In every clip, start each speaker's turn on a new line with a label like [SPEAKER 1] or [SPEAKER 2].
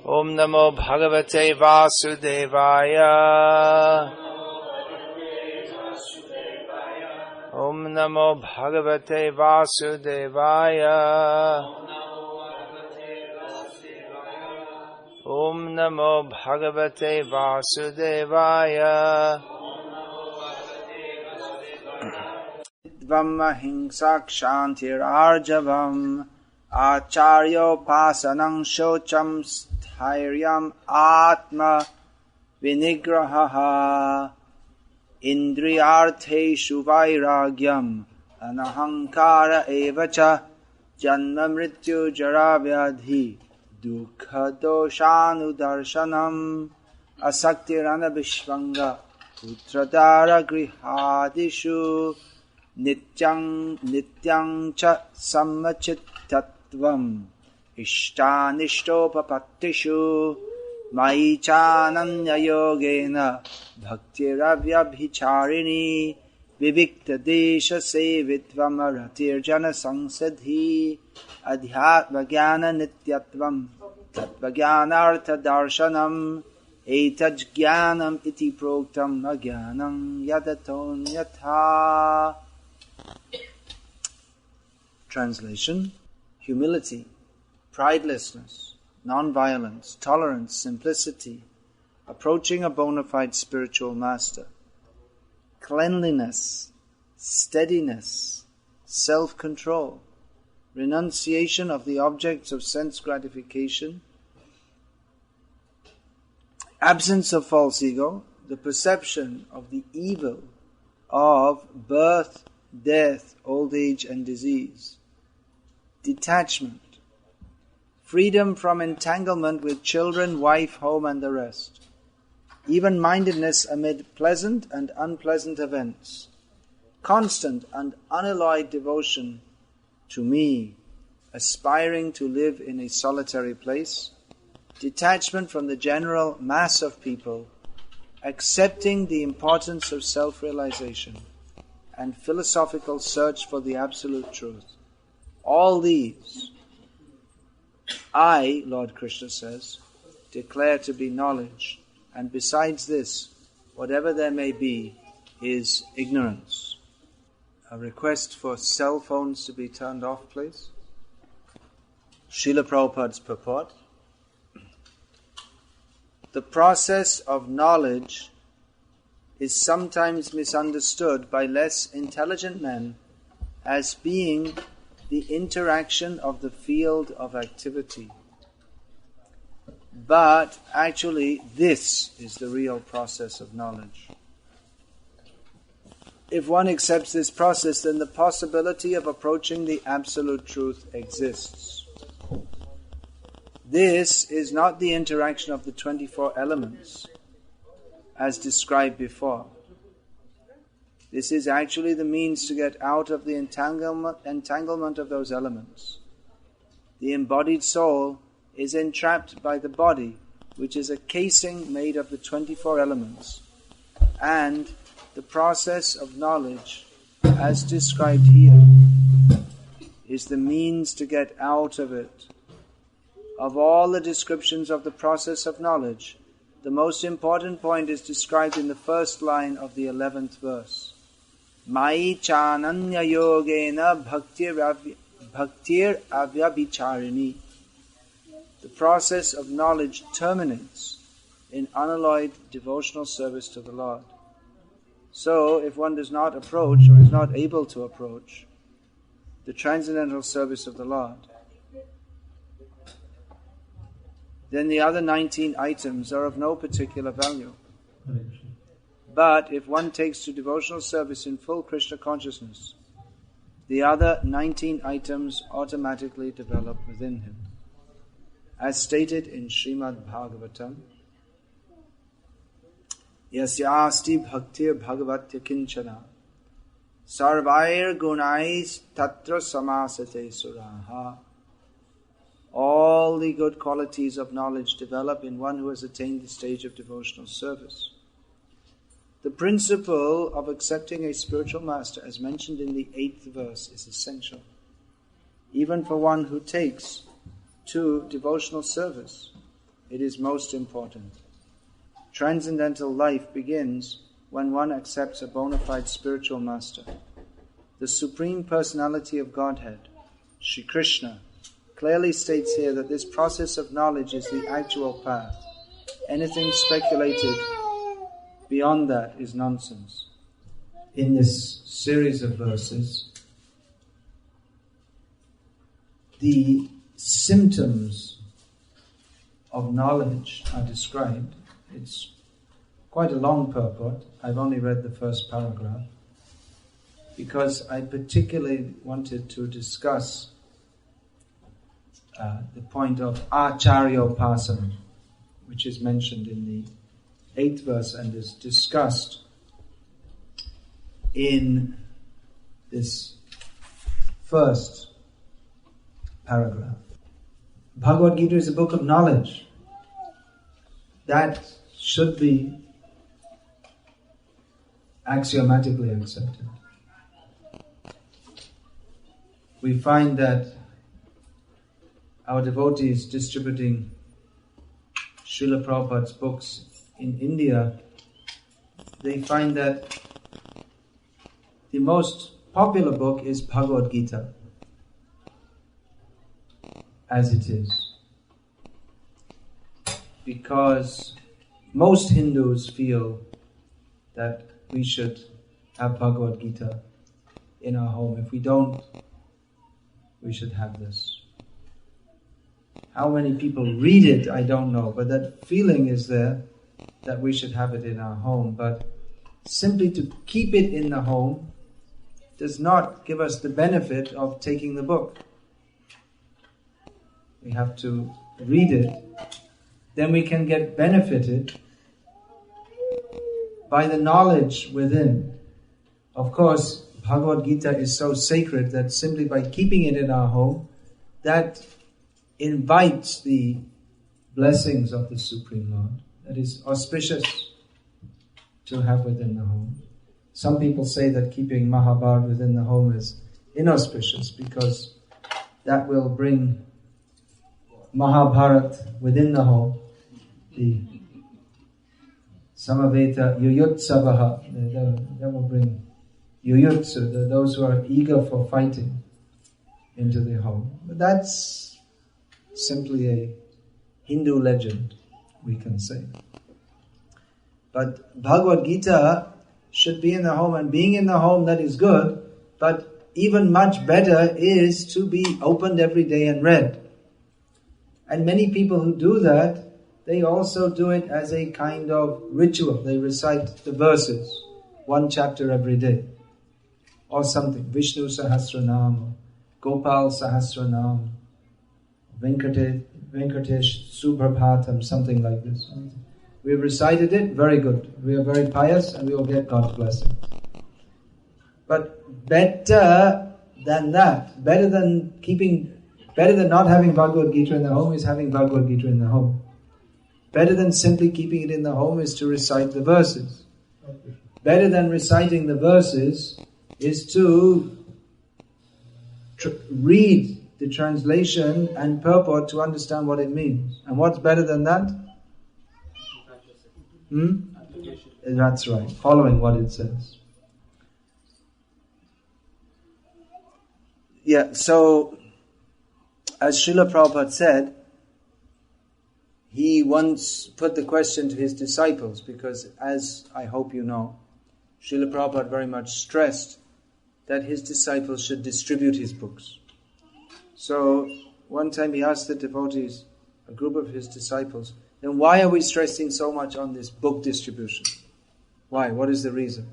[SPEAKER 1] Om Namo Bhagavate Vasudevaya. Om Namo Bhagavate Vasudevaya. Om Namo Bhagavate Vasudevaya. Dvamma hingsak shantir arjavam. Acarya Upasanam shocham sthiryam atma vinigraha. Indriyartheshu vairagyam anahankara evacha janma mrityu jara vyadhi dukkha doshanudarshanam asaktirana vishvanga putradara grihadishu nityang cha sammachitatvam ishtanishtopapatishu Mai chananya yogena bhaktiravya-bhicharini vivikta desha sevitvam aratir jana sangsadhi adhyatma jnana nityatvam tattva jnanartha darshanam etaj jnanam iti proktam ajnanam yadaton yatha. Translation: humility, pridelessness, non-violence, tolerance, simplicity, approaching a bona fide spiritual master, cleanliness, steadiness, self-control, renunciation of the objects of sense gratification, absence of false ego, the perception of the evil of birth, death, old age and disease, detachment, freedom from entanglement with children, wife, home and the rest, even-mindedness amid pleasant and unpleasant events, constant and unalloyed devotion to me, aspiring to live in a solitary place, detachment from the general mass of people, accepting the importance of self-realization, and philosophical search for the absolute truth. All these I, Lord Krishna says, declare to be knowledge, and besides this, whatever there may be, is ignorance. A request for cell phones to be turned off, please. Srila Prabhupada's purport. The process of knowledge is sometimes misunderstood by less intelligent men as being the interaction of the field of activity. But actually, this is the real process of knowledge. If one accepts this process, then the possibility of approaching the absolute truth exists. This is not the interaction of the 24 elements, as described before. This is actually the means to get out of the entanglement of those elements. The embodied soul is entrapped by the body, which is a casing made of the 24 elements, and the process of knowledge, as described here, is the means to get out of it. Of all the descriptions of the process of knowledge, the most important point is described in the first line of the 11th verse. Mai chananya yogena bhaktir avya-bhicharini. The process of knowledge terminates in unalloyed devotional service to the Lord. So, if one does not approach or is not able to approach the transcendental service of the Lord, then the other 19 items are of no particular value. But if one takes to devotional service in full Krishna consciousness, the other 19 items automatically develop within him. As stated in Srimad Bhagavatam, Yasya asti bhaktir bhagavatya kinchana sarvair gunais tatra samasate suraha. All the good qualities of knowledge develop in one who has attained the stage of devotional service. The principle of accepting a spiritual master, as mentioned in the 8th verse, is essential, even for one who takes to devotional service. it is most important. Transcendental life begins when one accepts a bona fide spiritual master. The Supreme Personality of Godhead, Shri Krishna, clearly states here that this process of knowledge is the actual path. Anything speculated beyond that is nonsense. In this series of verses, the symptoms of knowledge are described. It's quite a long purport. I've only read the first paragraph because I particularly wanted to discuss the point of Acarya Upasanam, which is mentioned in the 8th verse and is discussed in this first paragraph. Bhagavad-gita is a book of knowledge. That should be axiomatically accepted. We find that our devotees distributing Srila Prabhupada's books in India, they find that the most popular book is Bhagavad-gita, as it is. Because most Hindus feel that we should have Bhagavad-gita in our home. If we don't, we should have this. How many people read it, I don't know, but that feeling is there that we should have it in our home. But simply to keep it in the home does not give us the benefit of taking the book. We have to read it. Then we can get benefited by the knowledge within. Of course, Bhagavad-gita is so sacred that simply by keeping it in our home, that invites the blessings of the Supreme Lord. That is auspicious to have within the home. Some people say that keeping Mahabharata within the home is inauspicious because that will bring Mahabharata within the home, the Samaveta Yuyutsavaha, that will bring Yuyutsu, those who are eager for fighting, into the home. But that's simply a Hindu legend, we can say. But Bhagavad-gita should be in the home, and being in the home, that is good, but even much better is to be opened every day and read. And many people who do that, they also do it as a kind of ritual. They recite the verses, one chapter every day, or something. Vishnu Sahasranam, Gopal Sahasranam, Venkatesh Subhrabhatam, something like this. We have recited it, very good. We are very pious and we will get God's blessing. But better than that, better than not having Bhagavad-gita in the home is having Bhagavad-gita in the home. Better than simply keeping it in the home is to recite the verses. Better than reciting the verses is to read the translation and purport to understand what it means. And what's better than that? That's right, following what it says. Yeah, so as Srila Prabhupada said, he once put the question to his disciples, because as I hope you know, Srila Prabhupada very much stressed that his disciples should distribute his books. So one time he asked the devotees, a group of his disciples, then why are we stressing so much on this book distribution? Why? What is the reason?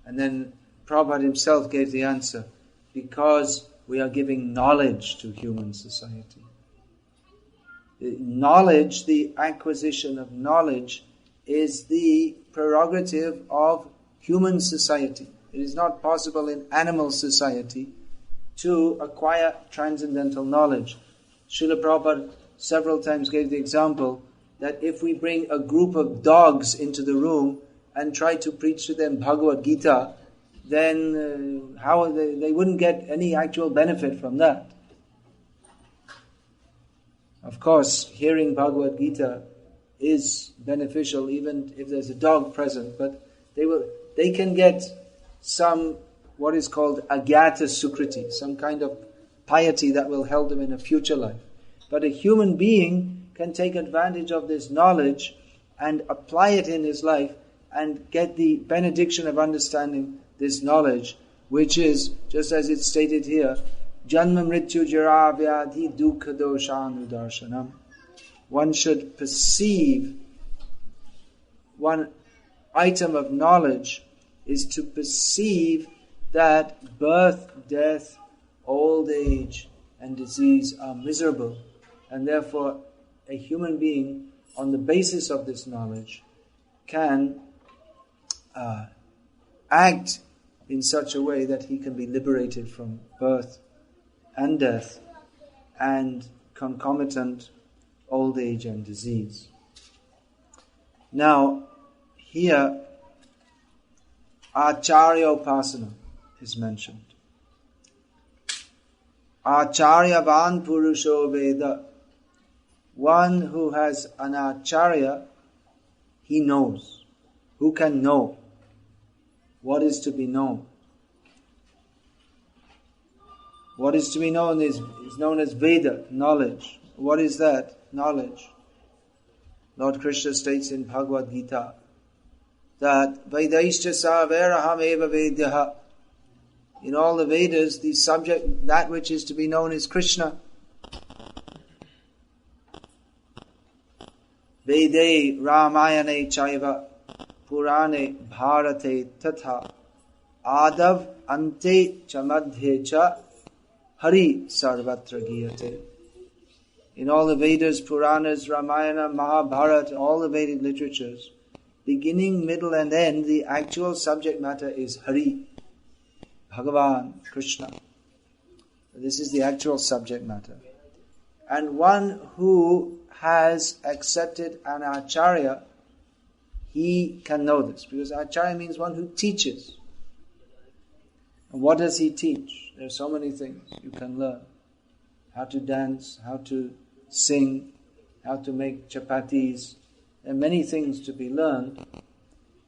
[SPEAKER 1] And then Prabhupada himself gave the answer, because we are giving knowledge to human society. Knowledge, the acquisition of knowledge, is the prerogative of human society. It is not possible in animal society to acquire transcendental knowledge. Srila Prabhupada several times gave the example that if we bring a group of dogs into the room and try to preach to them Bhagavad-gita, then they wouldn't get any actual benefit from that. Of course, hearing Bhagavad-gita is beneficial even if there's a dog present, but they can get some, what is called agyata sukriti, some kind of piety that will help them in a future life. But a human being can take advantage of this knowledge and apply it in his life and get the benediction of understanding this knowledge, which is, just as it's stated here, Janma Mrityu Jara Vyadhi Dukha Doshanu Darshanam. One should perceive, one item of knowledge is to perceive that birth, death, old age and disease are miserable, and therefore a human being on the basis of this knowledge can act in such a way that he can be liberated from birth and death and concomitant old age and disease. Now, here Acarya Upasanam is mentioned. Acharyavan Purusho Veda. One who has an Acharya, he knows. Who can know what is to be known? What is to be known is known as Veda, knowledge. What is that? Knowledge. Lord Krishna states in Bhagavad-gita that Vedaishcha sa veraham eva vedyaha. In all the Vedas, the subject, that which is to be known is Krishna. Vede Ramayane Chaiva Purane Bharate Tatha Adav Ante Chamadhe Cha Hari Sarvatra Giyate. In all the Vedas, Puranas, Ramayana, Mahabharata, all the Vedic literatures, beginning, middle and end, the actual subject matter is Hari, Bhagavan, Krishna. This is the actual subject matter. And one who has accepted an Acharya, he can know this. Because Acharya means one who teaches. And what does he teach? There are so many things you can learn. How to dance, how to sing, how to make chapatis. There are many things to be learned.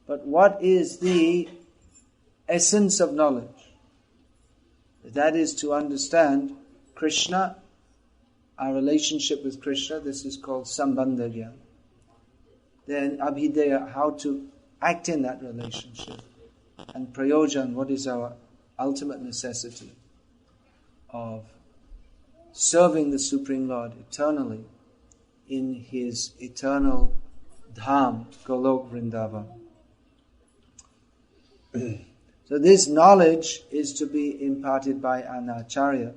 [SPEAKER 1] But what is the essence of knowledge? That is to understand Krishna, our relationship with Krishna. This is called Sambandha Gyan. Then Abhideya, how to act in that relationship. And Prayojan, what is our ultimate necessity of serving the Supreme Lord eternally in His eternal Dham, Golok Vrindavan. So this knowledge is to be imparted by an Acharya.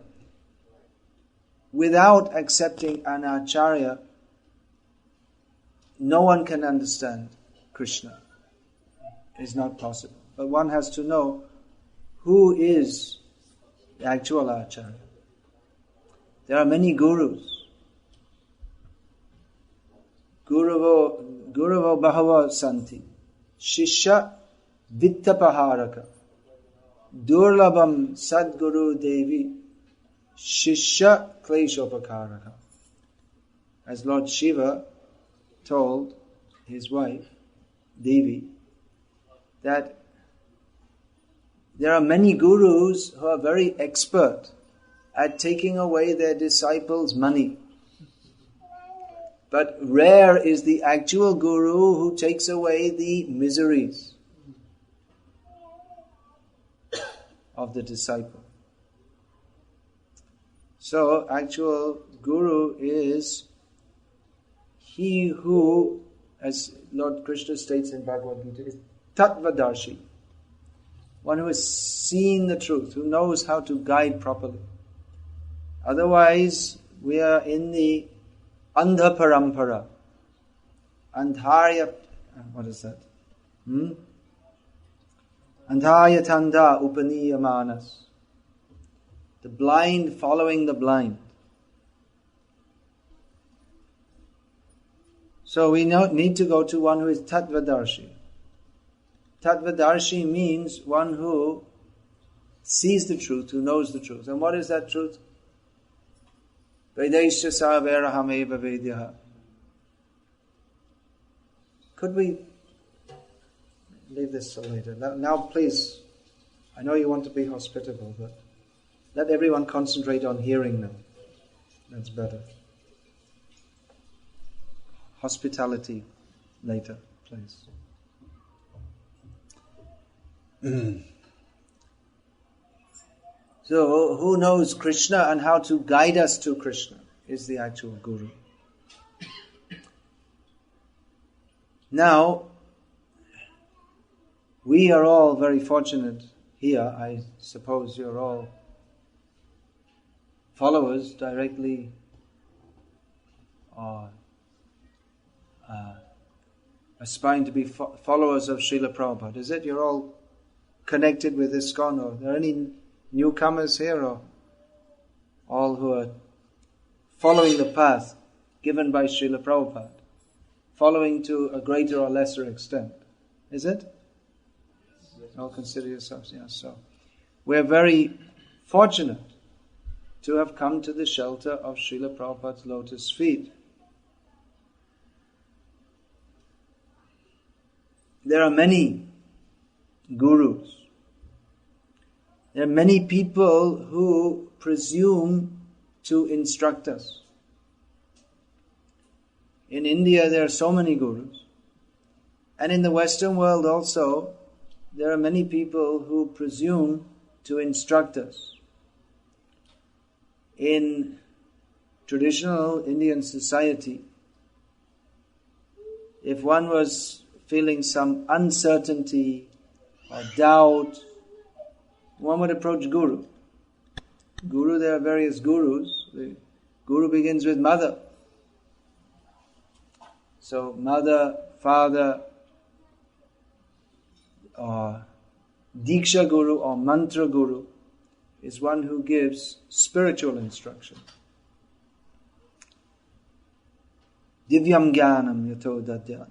[SPEAKER 1] Without accepting an Acharya, no one can understand Krishna. It is not possible. But one has to know who is the actual Acharya. There are many gurus. Guravo bahava santi. Shishya vittapaharaka. Durlabam sadguru devi. Shishya kleshopakaraka. As Lord Shiva told his wife, Devi, that there are many gurus who are very expert at taking away their disciples' money. But rare is the actual guru who takes away the miseries of the disciple. So, actual guru is he who, as Lord Krishna states in Bhagavad-gita, is Tattvadarshi. One who has seen the truth, who knows how to guide properly. Otherwise, we are in the Andha Parampara. Andharya, what is that? Andhaya Tanda Upaniyamanas. The blind following the blind. So we need to go to one who is Tattvadarshi. Tattvadarshi means one who sees the truth, who knows the truth. And what is that truth? Vedesya saveraham eva vedyaha. Could we leave this till later? Now please, I know you want to be hospitable, but let everyone concentrate on hearing now. That's better. Hospitality later, please. So, who knows Krishna and how to guide us to Krishna is the actual Guru. Now, we are all very fortunate here. I suppose you're all followers directly or aspiring to be followers of Srila Prabhupada. Is it? You're all connected with ISKCON, or are there any newcomers here, or all who are following the path given by Srila Prabhupada, following to a greater or lesser extent? Is it? All consider yourselves, yes. So, we're very fortunate to have come to the shelter of Srila Prabhupada's lotus feet. There are many gurus. There are many people who presume to instruct us. In India, there are so many gurus. And in the Western world also, there are many people who presume to instruct us. In traditional Indian society, if one was feeling some uncertainty or doubt, one would approach Guru. Guru, there are various gurus. The Guru begins with mother. So mother, father, or Diksha Guru or Mantra Guru is one who gives spiritual instruction. Divyam Jnanam Yato Dadyat.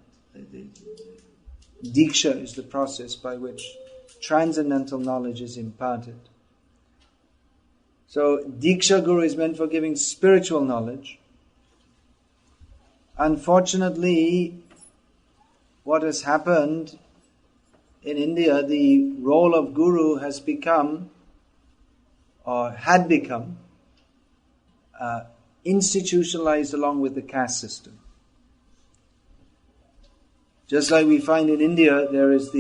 [SPEAKER 1] Diksha is the process by which transcendental knowledge is imparted. So Diksha Guru is meant for giving spiritual knowledge. Unfortunately, what has happened in India, the role of Guru has become, or had become, institutionalized along with the caste system. Just like we find in India, there is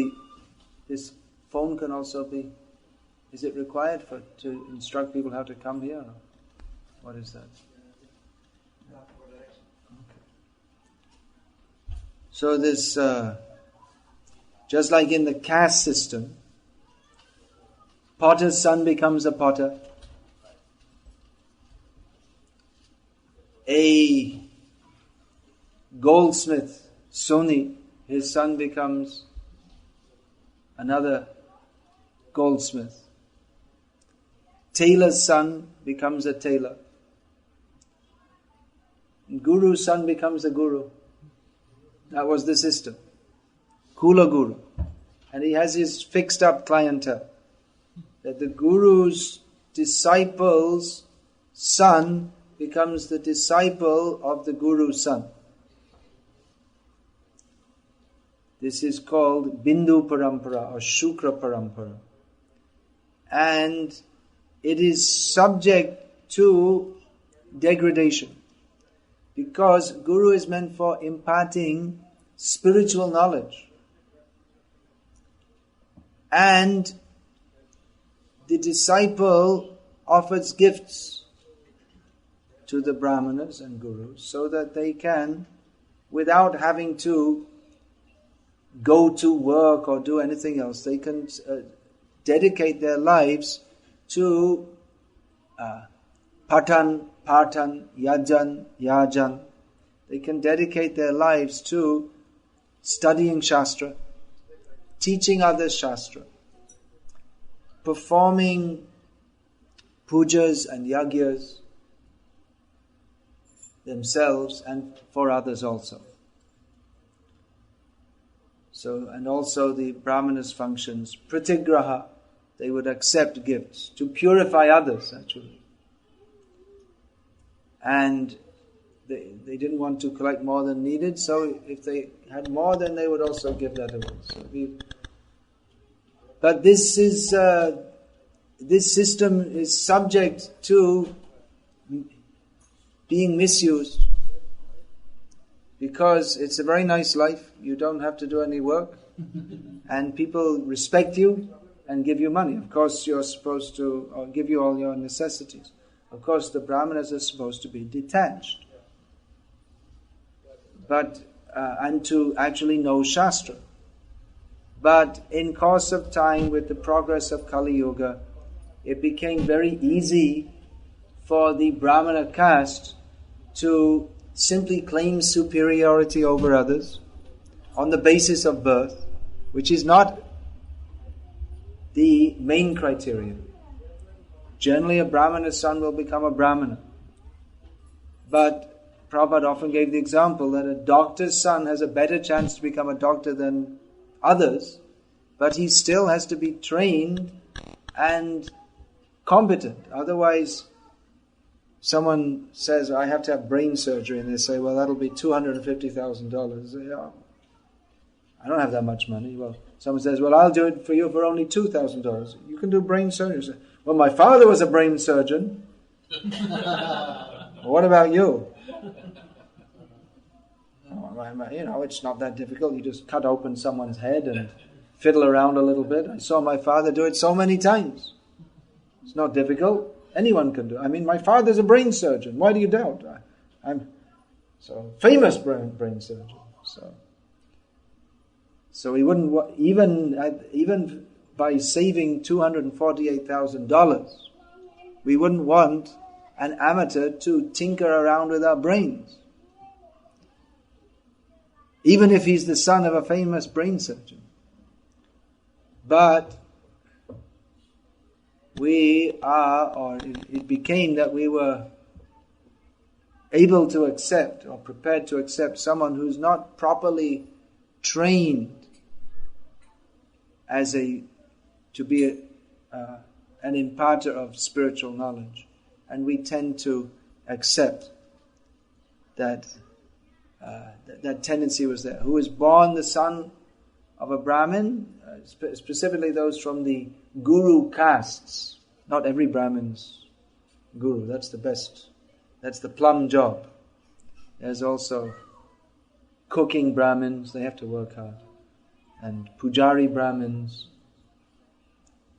[SPEAKER 1] this phone can also be, is it required to instruct people how to come here? What is that? Okay. So this, just like in the caste system, potter's son becomes a potter. A goldsmith, Soni, his son becomes another goldsmith. Tailor's son becomes a tailor. Guru's son becomes a guru. That was the system. Kula Guru. And he has his fixed up clientele. That the Guru's disciple's son becomes the disciple of the Guru's son. This is called Bindu Parampara or Shukra Parampara. And it is subject to degradation. Because Guru is meant for imparting spiritual knowledge. And the disciple offers gifts to the Brahmanas and Gurus so that they can, without having to go to work or do anything else, they can dedicate their lives to patan, yajan. They can dedicate their lives to studying Shastra, teaching others Shastra, performing pujas and yagyas themselves and for others also. So, and also the Brahmanas' functions, pratigraha, they would accept gifts to purify others actually. and they didn't want to collect more than needed, so if they had more, then they would also give that away. But this system is subject to being misused, because it's a very nice life. You don't have to do any work, and people respect you and give you money. Of course, you're supposed to give you all your necessities. Of course, the brahmanas are supposed to be detached, but and to actually know Shastra. But in course of time, with the progress of Kali Yuga, it became very easy for the Brahmana caste to simply claim superiority over others on the basis of birth, which is not the main criteria. Generally, a Brahmana's son will become a Brahmana. But Prabhupada often gave the example that a doctor's son has a better chance to become a doctor than others, but he still has to be trained and competent. Otherwise, someone says, I have to have brain surgery, and they say, well, that'll be $250,000. I don't have that much money. Well, someone says, well, I'll do it for you for only $2,000. You can do brain surgery. Say, well, my father was a brain surgeon. What about you? It's not that difficult. You just cut open someone's head and fiddle around a little bit. I saw my father do it so many times. It's not difficult. Anyone can do it. I mean, my father's a brain surgeon. Why do you doubt? I'm so famous brain surgeon. So we wouldn't even by saving $248,000, we wouldn't want an amateur to tinker around with our brains, even if he's the son of a famous brain surgeon. But it became that we were able to accept or prepared to accept someone who's not properly trained to be an imparter of spiritual knowledge, and we tend to accept that tendency was there. Who is born the son of a Brahmin, specifically those from the guru castes. Not every Brahmin's guru. That's the best. That's the plum job. There's also cooking Brahmins. They have to work hard. And Pujari Brahmins,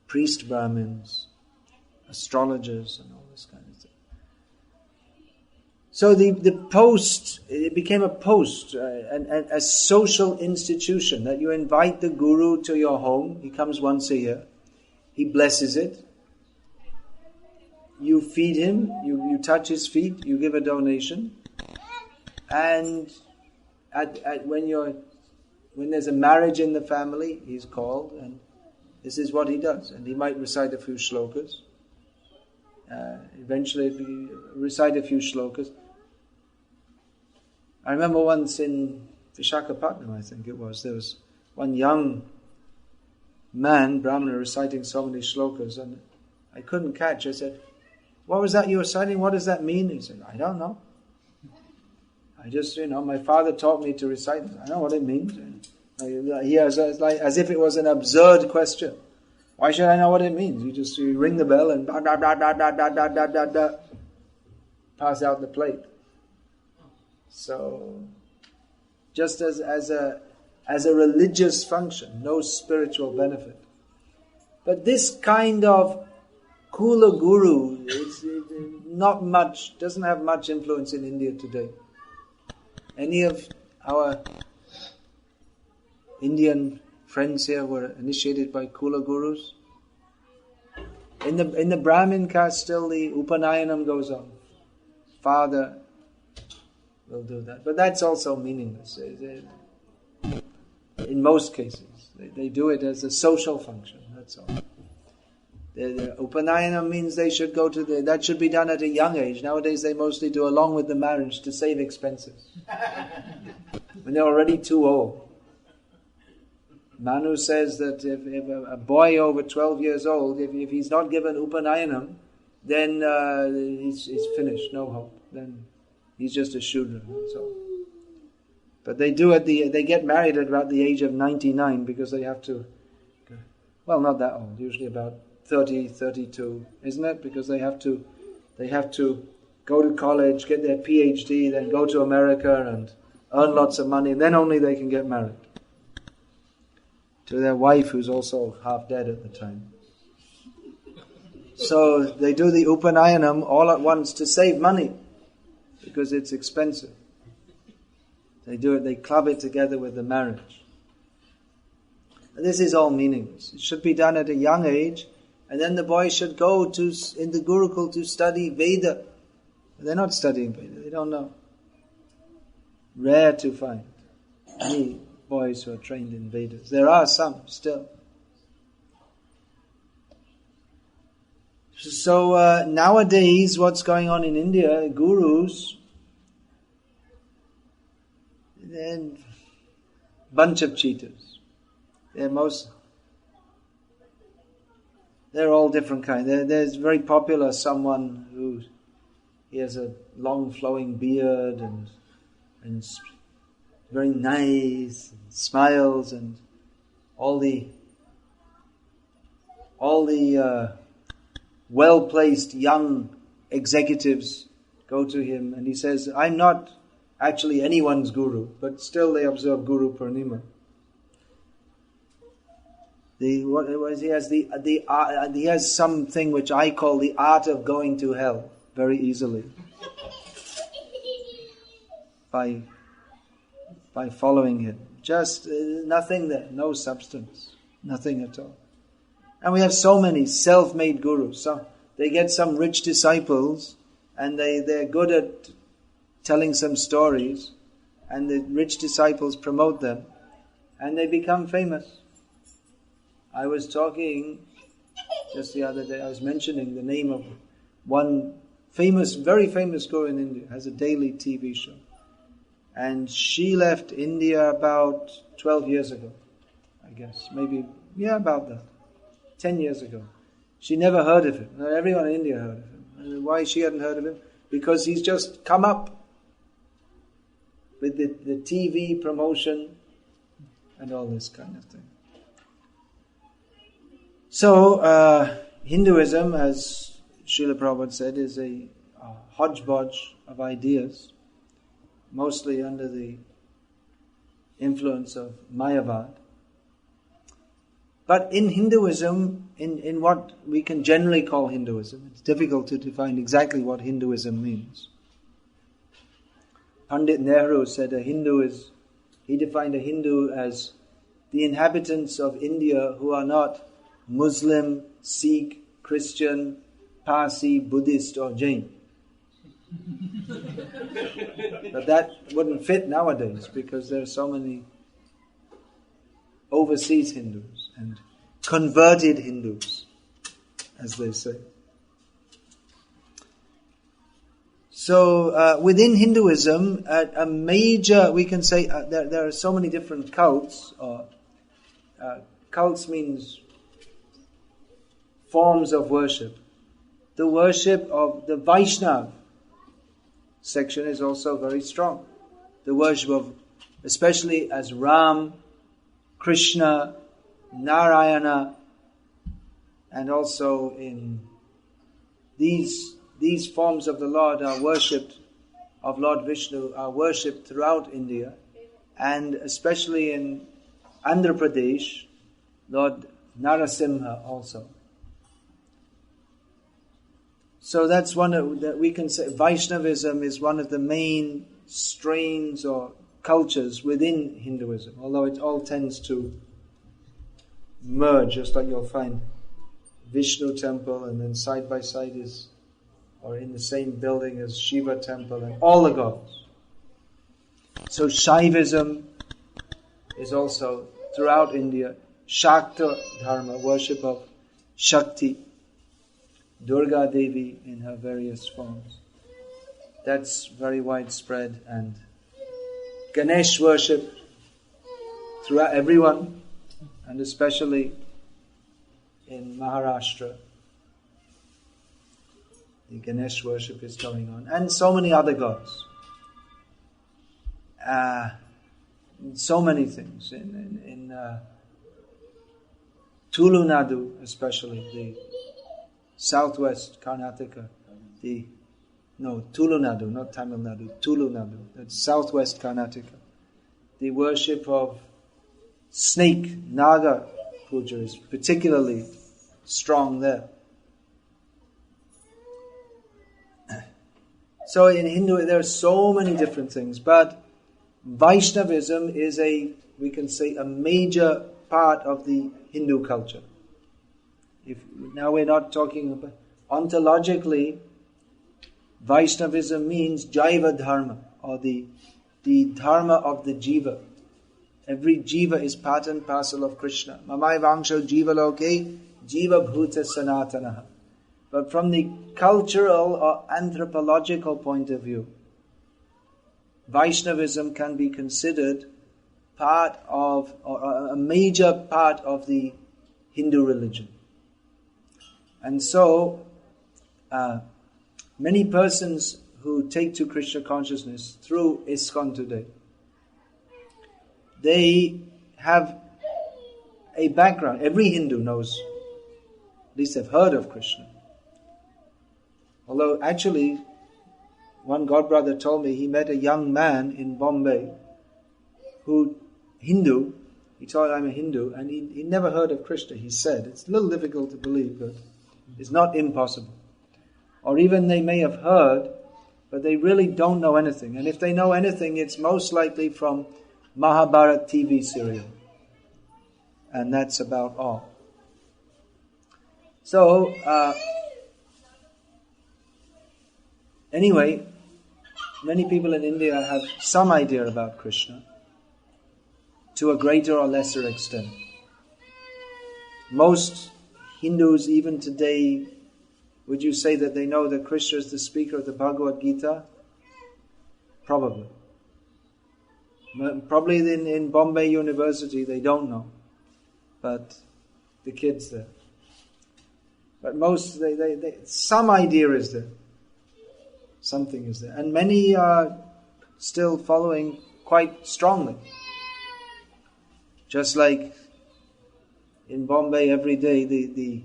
[SPEAKER 1] priest Brahmins, astrologers, and all this kind of thing. So the post, it became a post, a social institution that you invite the guru to your home. He comes once a year. He blesses it. You feed him, you touch his feet, you give a donation. And when there's a marriage in the family, he's called, and this is what he does. And he might recite a few shlokas. Eventually recite a few shlokas. I remember once in Visakhapatnam, I think it was, there was one young man, Brahmana, reciting so many shlokas, and I couldn't catch. I said, what was that you were reciting? What does that mean? He said, I don't know. I just, my father taught me to recite it. I know what it means. He has as if it was an absurd question. Why should I know what it means? You ring the bell and pass out the plate. So, just as a religious function, no spiritual benefit. But this kind of Kula Guru doesn't have much influence in India today. Any of our Indian friends here were initiated by Kula Gurus? In the Brahmin caste, still the Upanayanam goes on. Father will do that. But that's also meaningless. In most cases. They do it as a social function, that's all. The Upanayana means they should go that should be done at a young age. Nowadays they mostly do along with the marriage to save expenses. When they're already too old. Manu says that if a boy over 12 years old, if he's not given Upanayanam, then he's finished, no hope. then he's just a Shudra. So, but they get married at about the age of 99 because they have to, well, not that old, usually about 30, 32, isn't it? Because they have to go to college, get their PhD, then go to America and earn lots of money, and then only they can get married to their wife, who's also half dead at the time. So they do the Upanayanam all at once to save money, because it's expensive. They do it, they club it together with the marriage. And this is all meaningless. It should be done at a young age, and then the boy should go in the Gurukul to study Veda. They're not studying Veda, they don't know. Rare to find any boys who are trained in Vedas. There are some still. So nowadays, what's going on in India, gurus, they're a bunch of cheaters. They're all different kinds. There's very popular someone who he has a long flowing beard and very nice, and smiles, and all the well-placed young executives go to him, and he says, I'm not actually anyone's guru, but still they observe Guru Purnima. He has something which I call the art of going to hell very easily by following him. Just nothing there, no substance, nothing at all. And we have so many self-made gurus. So they get some rich disciples, and they're good at telling some stories, and the rich disciples promote them, and they become famous. I was talking just the other day, I was mentioning the name of one very famous guru in India, has a daily TV show. And she left India about 12 years ago, I guess. Maybe, about that. 10 years ago. She never heard of him. Everyone in India heard of him. And why she hadn't heard of him? Because he's just come up with the TV promotion and all this kind of thing. So, Hinduism, as Srila Prabhupada said, is a hodgepodge of ideas, mostly under the influence of Mayavad. But in Hinduism, in what we can generally call Hinduism, it's difficult to define exactly what Hinduism means. Pandit Nehru said he defined a Hindu as the inhabitants of India who are not Muslim, Sikh, Christian, Parsi, Buddhist or Jain. But that wouldn't fit nowadays because there are so many overseas Hindus and converted Hindus, as they say. So within Hinduism, a major, we can say, there are so many different cults. Cults means forms of worship. The worship of the Vaishnava section is also very strong. The worship of, especially as Ram, Krishna, Narayana, and also in these forms of the Lord are worshipped, of Lord Vishnu, are worshipped throughout India, and especially in Andhra Pradesh, Lord Narasimha also. So that's one that we can say Vaishnavism is one of the main strains or cultures within Hinduism, although it all tends to merge, just like you'll find Vishnu temple and then side by side is, or in the same building as Shiva temple and all the gods. So Shaivism is also throughout India. Shakta Dharma, worship of Shakti, Durga Devi in her various forms. That's very widespread, and Ganesh worship throughout everyone, and especially in Maharashtra. The Ganesh worship is going on. And so many other gods. So many things. In Tulu Nadu especially, the southwest Karnataka, Tulu Nadu, not Tamil Nadu, Tulu Nadu, that's southwest Karnataka. The worship of snake, Naga puja is particularly strong there. So in Hindu there are so many different things, but Vaishnavism is we can say a major part of the Hindu culture. Now we're not talking about, ontologically, Vaishnavism means Jaiva Dharma, or the Dharma of the Jiva. Every Jiva is part and parcel of Krishna. Mamai Vangsho Jiva Loke, Jiva Bhuta Sanatanaha. But from the cultural or anthropological point of view, Vaishnavism can be considered part of, or a major part of the Hindu religion. And so, many persons who take to Krishna consciousness through ISKCON today, they have a background. Every Hindu knows, at least they've heard of Krishna. Although actually, one godbrother told me he met a young man in Bombay Hindu, he told me I'm a Hindu, and he never heard of Krishna, he said. It's a little difficult to believe, but it's not impossible. Or even they may have heard, but they really don't know anything. And if they know anything, it's most likely from Mahabharat TV serial. And that's about all. So, anyway, many people in India have some idea about Krishna to a greater or lesser extent. Most Hindus, even today, would you say that they know that Krishna is the speaker of the Bhagavad-gita? Probably. Probably in Bombay University they don't know, but the kids there. But most, they some idea is there. Something is there. And many are still following quite strongly. Just like in Bombay every day, the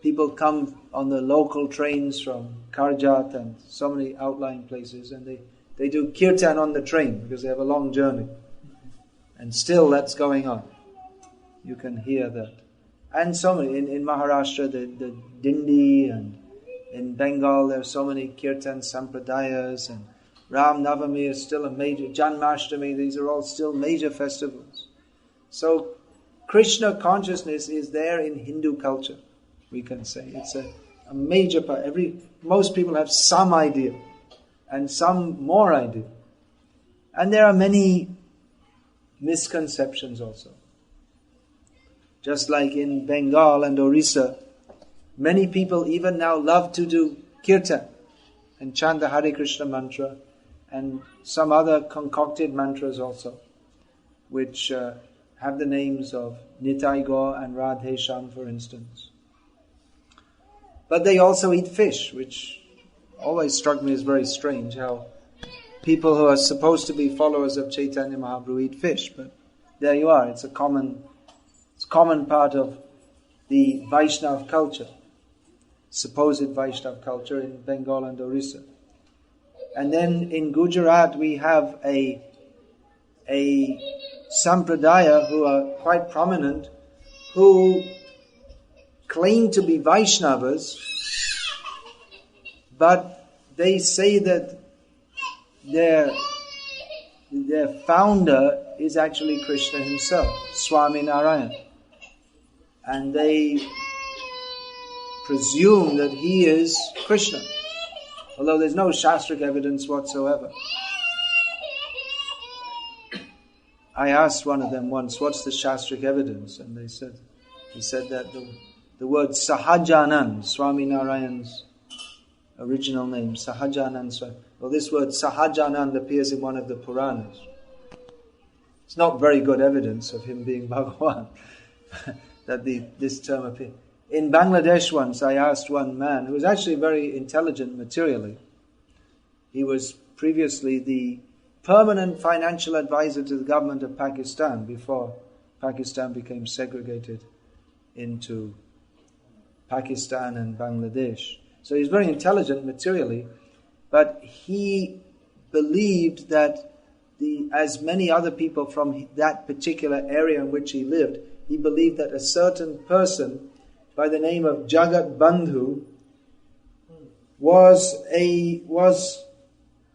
[SPEAKER 1] people come on the local trains from Karjat and so many outlying places, and they do kirtan on the train because they have a long journey. And still that's going on. You can hear that. And so many, in Maharashtra, the Dindi, and in Bengal there are so many kirtan sampradayas, and Ram Navami is still a major, Janmashtami, these are all still major festivals. So Krishna consciousness is there in Hindu culture, we can say. It's a major part. Most people have some idea, and some more idea. And there are many misconceptions also. Just like in Bengal and Orissa, many people even now love to do kirtan and chant the Hare Krishna mantra and some other concocted mantras also, which have the names of Nitai Gaur and Radhe Shyam, for instance. But they also eat fish, which always struck me as very strange, how people who are supposed to be followers of Chaitanya Mahaprabhu eat fish. But there you are, it's a common part of the Vaishnav culture, supposed Vaishnav culture in Bengal and Orissa. And then in Gujarat we have a sampradaya who are quite prominent, who claim to be Vaishnavas, but they say that their founder is actually Krishna himself, Swami Narayan. And they presume that he is Krishna, although there's no Shastric evidence whatsoever. I asked one of them once, what's the Shastric evidence? And he said that the word Sahajanan, Swami Narayan's original name, Sahajanan Swami. Well, this word Sahajanan appears in one of the Puranas. It's not very good evidence of him being Bhagavan, that this term appears. In Bangladesh once, I asked one man, who was actually very intelligent materially. He was previously the permanent financial advisor to the government of Pakistan before Pakistan became segregated into Pakistan and Bangladesh. So he's very intelligent materially, but he believed that as many other people from that particular area in which he lived, he believed that a certain person by the name of Jagat Bandhu was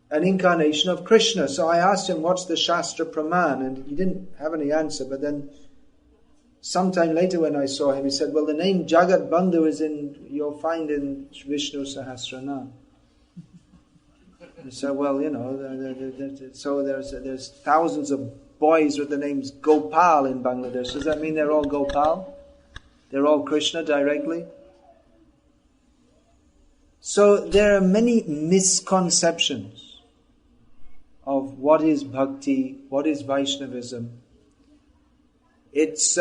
[SPEAKER 1] an incarnation of Krishna. So I asked him, what's the Shastra Praman? And he didn't have any answer, but then sometime later when I saw him, he said, well, the name Jagat Bandhu you'll find in Vishnu Sahasranam. I said, well, so there's thousands of boys with the names Gopal in Bangladesh. Does that mean they're all Gopal? They're all Krishna directly? So there are many misconceptions of what is bhakti, what is Vaishnavism. It's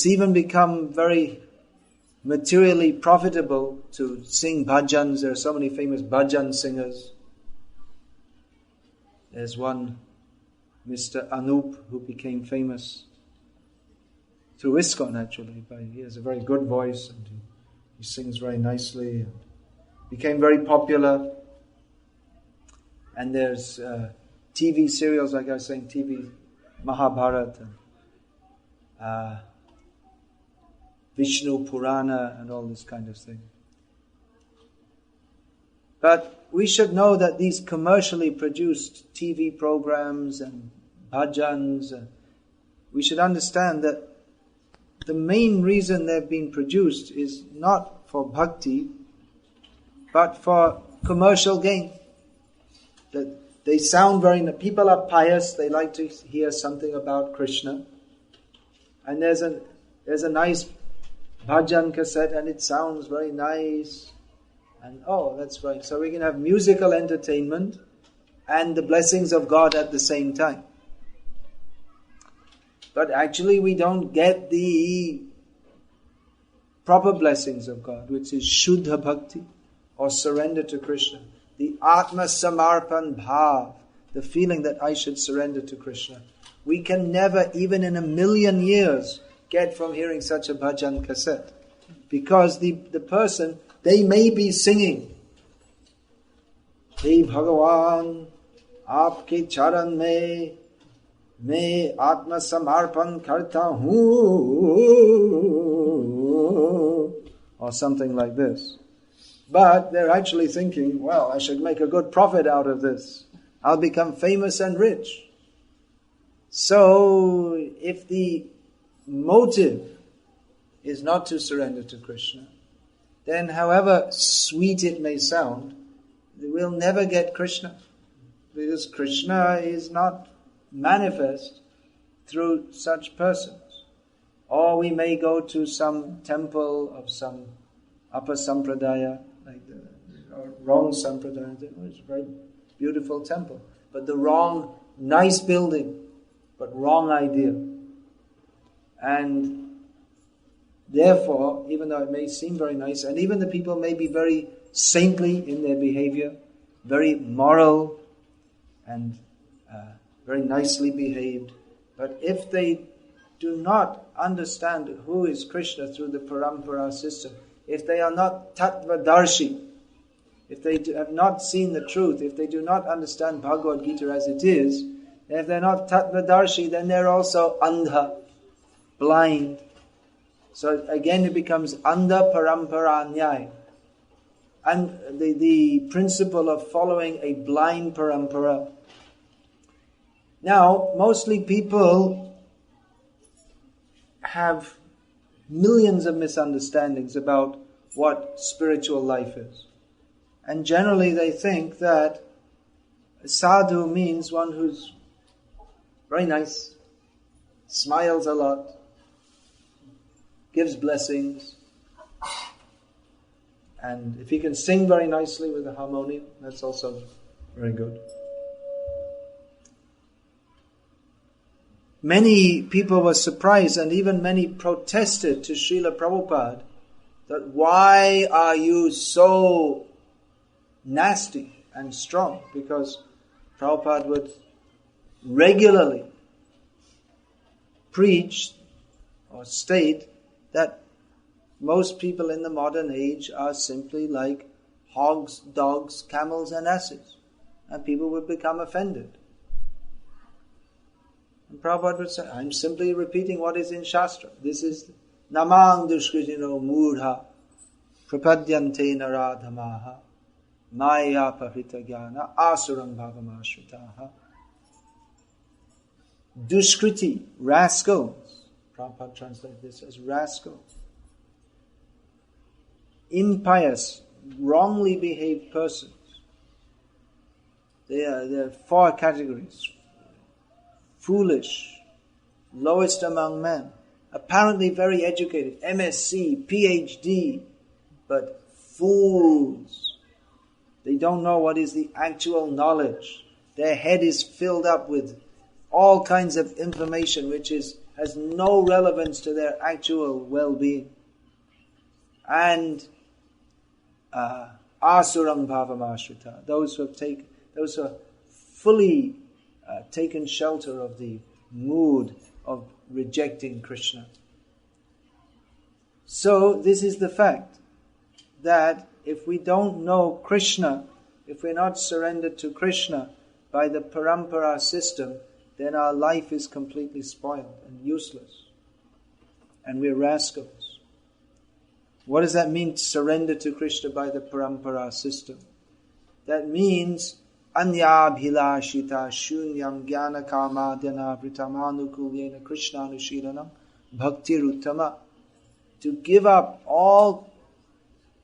[SPEAKER 1] even become very materially profitable to sing bhajans. There are so many famous bhajan singers. There's one, Mr. Anup, who became famous through ISKCON actually. He has a very good voice and he sings very nicely and became very popular. And there's TV serials, like I was saying, TV Mahabharata, Vishnu Purana and all this kind of thing. But we should know that these commercially produced TV programs and bhajans, we should understand that the main reason they've been produced is not for bhakti, but for commercial gain. That they sound people are pious, they like to hear something about Krishna. And there's a nice bhajan cassette and it sounds very nice. And that's right. So we can have musical entertainment and the blessings of God at the same time. But actually we don't get the proper blessings of God, which is Shuddha Bhakti or surrender to Krishna. The Atma Samarpan Bhav, the feeling that I should surrender to Krishna. We can never, even in 1,000,000 years, get from hearing such a bhajan cassette. Because the person, they may be singing, Hey Bhagavan, Aapke charan mein Atma Samarpan karta hu, or something like this. But they're actually thinking, well, I should make a good profit out of this. I'll become famous and rich. So, if the motive is not to surrender to Krishna, then however sweet it may sound, we'll never get Krishna. Because Krishna is not manifest through such persons. Or we may go to some temple of some upper sampradaya, like the wrong sampradaya. It's a very beautiful temple, but the wrong, nice building, but wrong idea. And therefore, even though it may seem very nice, and even the people may be very saintly in their behavior, very moral and very nicely behaved, but if they do not understand who is Krishna through the parampara system, if they are not tattvadarshi, if they have not seen the truth, if they do not understand Bhagavad-gita as it is, if they're not tattvadarshi, then they're also andha, blind. So again it becomes andha paramparanyaya. And the principle of following a blind parampara. Now, mostly people have millions of misunderstandings about what spiritual life is. And generally they think that a sadhu means one who's very nice, smiles a lot, gives blessings, and if he can sing very nicely with a harmonium, that's also very good. many people were surprised and even many protested to Srila Prabhupada that why are you so nasty and strong? Because Prabhupada would regularly preach or state that most people in the modern age are simply like hogs, dogs, camels and asses. And people would become offended. And Prabhupada would say, I'm simply repeating what is in Shastra. This is Namang Dushkritino Murha Prapadyante Naradhamaha Maya Pahita Jnana Asurang Bhavamashritaha. Dushkriti, rascals. Prabhupada translates this as rascals. Impious, wrongly behaved persons. There are four categories. Foolish, lowest among men, apparently very educated, MSc, PhD, but fools. They don't know what is the actual knowledge. Their head is filled up with all kinds of information which has no relevance to their actual well-being. And asurang bhavamashrita, those who are fully taken shelter of the mood of rejecting Krishna. So this is the fact that if we don't know Krishna, if we're not surrendered to Krishna by the parampara system, then our life is completely spoiled and useless. And we're rascals. What does that mean, surrender to Krishna by the parampara system? That means anyabhilashita shunyam jnana karmadhyana vritamanu Krishna anushilanam bhakti ruttama. To give up all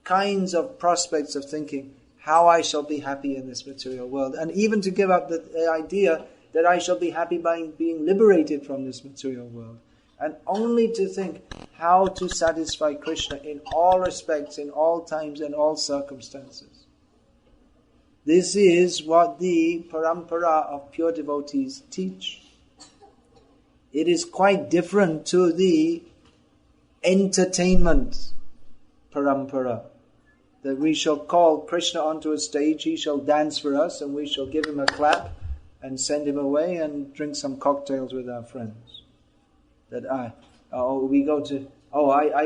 [SPEAKER 1] kinds of prospects of thinking how I shall be happy in this material world, and even to give up the idea that I shall be happy by being liberated from this material world, and only to think how to satisfy Krishna in all respects, in all times and all circumstances. This is what the parampara of pure devotees teach. It is quite different to the entertainment parampara, that we shall call Krishna onto a stage, he shall dance for us, and we shall give him a clap and send him away and drink some cocktails with our friends. I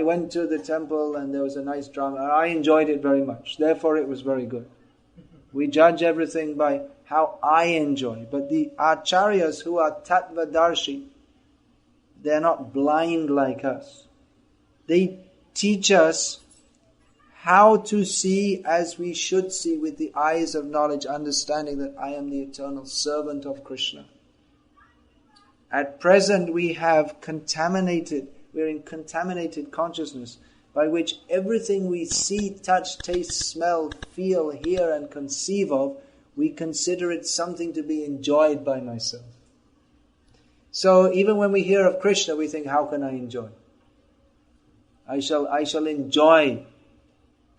[SPEAKER 1] went to the temple and there was a nice drama. I enjoyed it very much. Therefore it was very good. We judge everything by how I enjoy. But the Acaryas who are Tattvadarshi, they're not blind like us. They teach us how to see as we should see with the eyes of knowledge, understanding that I am the eternal servant of Krishna. At present we're in contaminated consciousness by which everything we see, touch, taste, smell, feel, hear and conceive of, we consider it something to be enjoyed by myself. So even when we hear of Krishna, we think, how can I enjoy? I shall enjoy.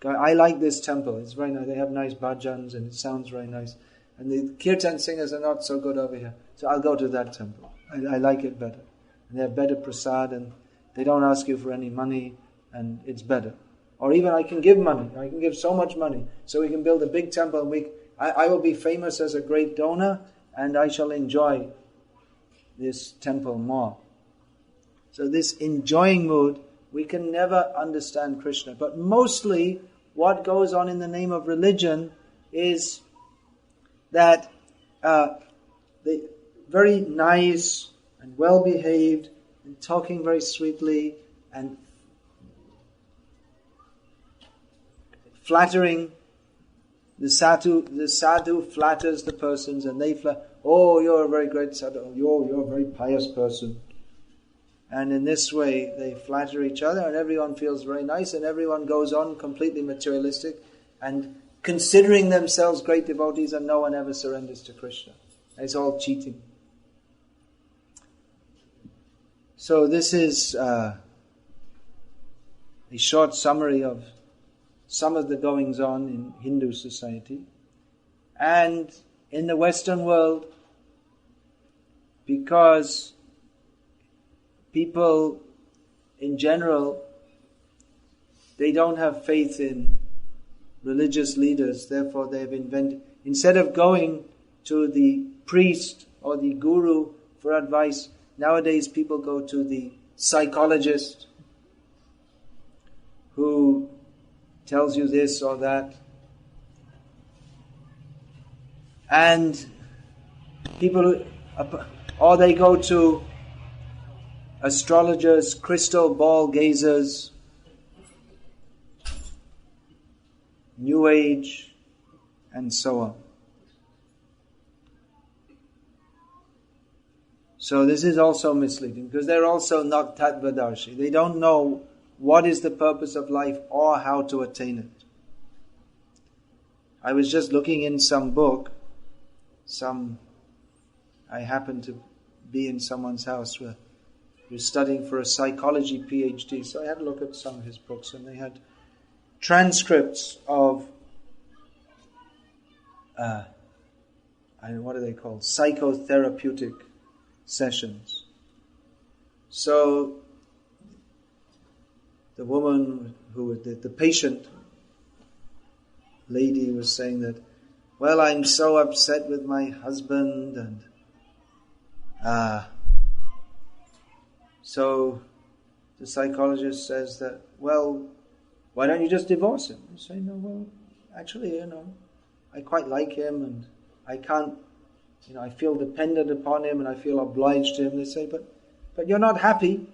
[SPEAKER 1] I like this temple. It's very nice. They have nice bhajans and it sounds very nice. And the kirtan singers are not so good over here. So I'll go to that temple. I like it better. And they have better prasad and they don't ask you for any money and it's better. Or even I can give money. I can give so much money. So we can build a big temple and I will be famous as a great donor and I shall enjoy this temple more. So this enjoying mood, we can never understand Krishna. But mostly what goes on in the name of religion is that they very nice and well-behaved and talking very sweetly and flattering. The sadhu flatters the persons and they oh, you're a very great sadhu, oh, you're a very pious person. And in this way, they flatter each other and everyone feels very nice and everyone goes on completely materialistic and considering themselves great devotees and no one ever surrenders to Krishna. It's all cheating. So this is a short summary of some of the goings on in Hindu society. And in the Western world, because people in general, they don't have faith in religious leaders, therefore they've invented, instead of going to the priest or the guru for advice, nowadays people go to the psychologist who tells you this or that. And people, or they go to astrologers, crystal ball gazers, New Age, and so on. So this is also misleading, because they're also not tattvadarshi. They don't know what is the purpose of life or how to attain it. I was just looking in some book, I happened to be in someone's house where he was studying for a psychology PhD, so I had a look at some of his books, and they had transcripts of what are they called? Psychotherapeutic sessions. So the woman the patient lady was saying that, well, I'm so upset with my husband, and so the psychologist says that, well, why don't you just divorce him? You say, no, well, actually, I quite like him, and I can't, I feel dependent upon him, and I feel obliged to him. They say, but you're not happy,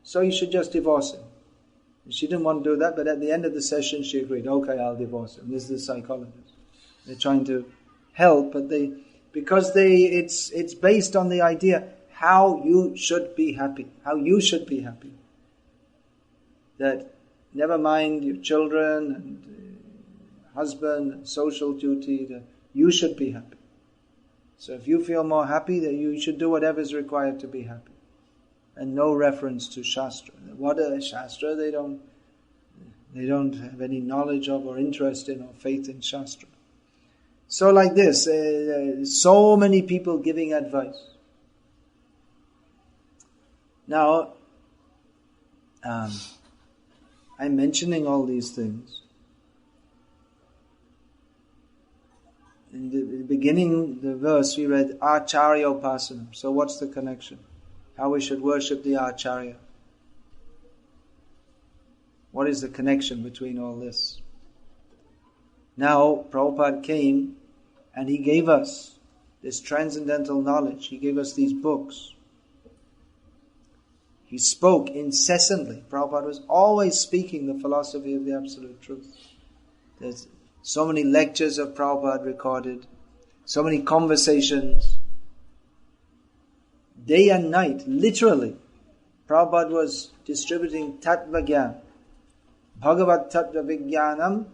[SPEAKER 1] so you should just divorce him. And she didn't want to do that, but at the end of the session, she agreed, okay, I'll divorce him. This is the psychologist. They're trying to help, but it's based on the idea how you should be happy, That never mind your children and husband and social duty, that you should be happy. So if you feel more happy, that you should do whatever is required to be happy. And no reference to Shastra. What is Shastra? They don't have any knowledge of or interest in or faith in Shastra. So like this, so many people giving advice. Now, I'm mentioning all these things. In the beginning, the verse we read, Acarya Upasanam. So what's the connection? How we should worship the Acarya. What is the connection between all this? Now, Prabhupada came and he gave us this transcendental knowledge. He gave us these books. He spoke incessantly. Prabhupada was always speaking the philosophy of the Absolute Truth. There's so many lectures of Prabhupada recorded, so many conversations. Day and night, literally, Prabhupada was distributing Tattva Gyan. Bhagavad Tattva Vijnanam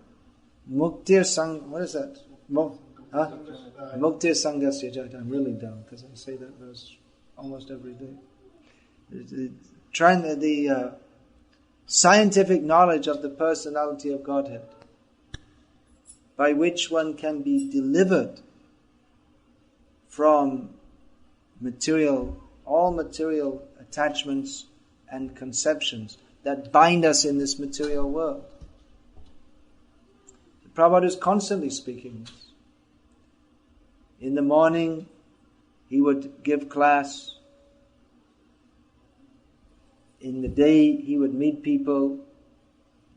[SPEAKER 1] Muktir Sang... What is that? Muktir Sangasya Jat. I'm really down because I say that verse almost every day. The scientific knowledge of the personality of Godhead, by which one can be delivered from all material attachments and conceptions that bind us in this material world. Prabhupada is constantly speaking this. In the morning, he would give class. In the day, he would meet people,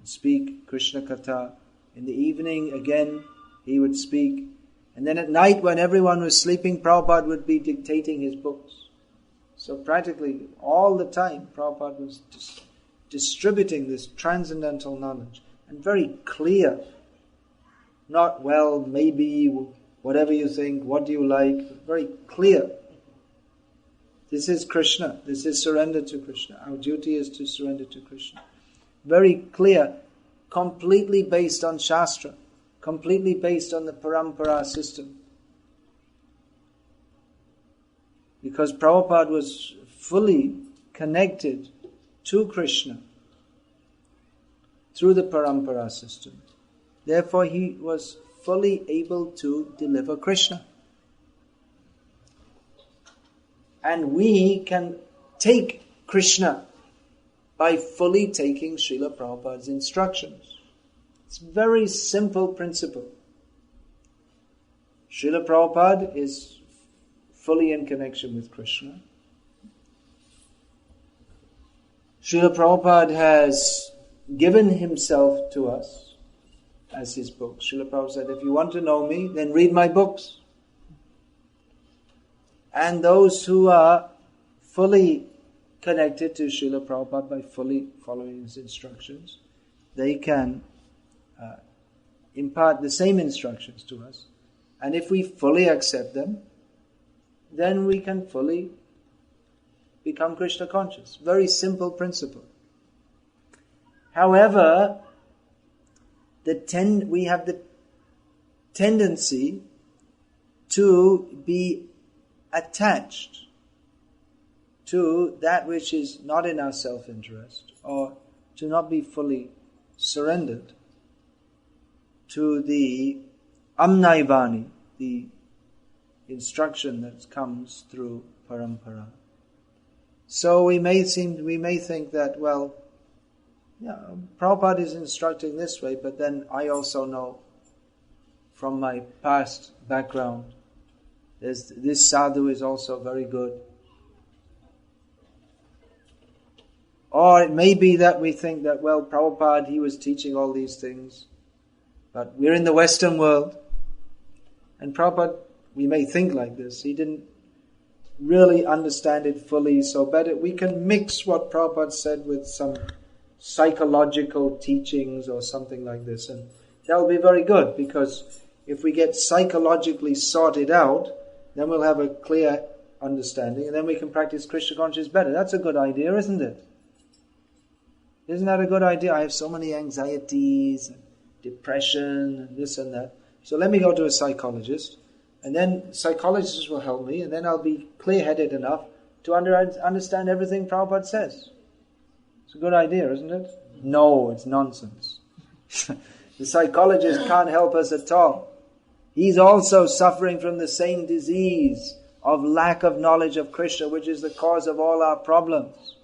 [SPEAKER 1] speak Krishna Katha. In the evening, again, he would speak. And then at night, when everyone was sleeping, Prabhupada would be dictating his books. So practically all the time, Prabhupada was distributing this transcendental knowledge. And very clear. Not, well, maybe, whatever you think, what do you like? But very clear. This is Krishna. This is surrender to Krishna. Our duty is to surrender to Krishna. Very clear. Completely based on Shastra. Completely based on the Parampara system. Because Prabhupada was fully connected to Krishna through the Parampara system. Therefore, he was fully able to deliver Krishna. And we can take Krishna by fully taking Srila Prabhupada's instructions. It's a very simple principle. Srila Prabhupada is fully in connection with Krishna. Srila Prabhupada has given himself to us as his books. Srila Prabhupada said, if you want to know me, then read my books. And those who are fully connected to Srila Prabhupada by fully following his instructions, they can impart the same instructions to us. And if we fully accept them, then we can fully become Krishna conscious. Very simple principle. However, we have the tendency to be attached to that which is not in our self-interest, or to not be fully surrendered to the Amnaivani, the instruction that comes through parampara. So we may think that, well, yeah, Prabhupada is instructing this way, but then I also know from my past background, this sadhu is also very good. Or it may be that we think that, well, Prabhupada, he was teaching all these things, but we're in the Western world, and Prabhupada, we may think like this, he didn't really understand it fully, so better we can mix what Prabhupada said with some psychological teachings or something like this, and that will be very good, because if we get psychologically sorted out, then we'll have a clear understanding, and then we can practice Krishna consciousness better. That's a good idea, isn't it? Isn't that a good idea? I have so many anxieties, and depression, and this and that. So let me go to a psychologist, and then psychologists will help me, and then I'll be clear-headed enough to understand everything Prabhupada says. It's a good idea, isn't it? No, it's nonsense. The psychologist can't help us at all. He's also suffering from the same disease of lack of knowledge of Krishna, which is the cause of all our problems.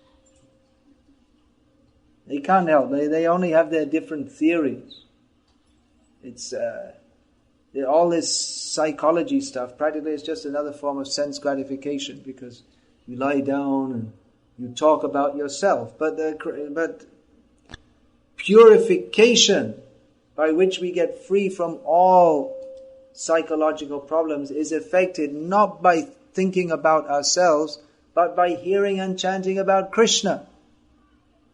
[SPEAKER 1] They can't help. They only have their different theories. It's all this psychology stuff. Practically, it's just another form of sense gratification, because you lie down and you talk about yourself. But purification, by which we get free from all psychological problems, is effected not by thinking about ourselves, but by hearing and chanting about Krishna.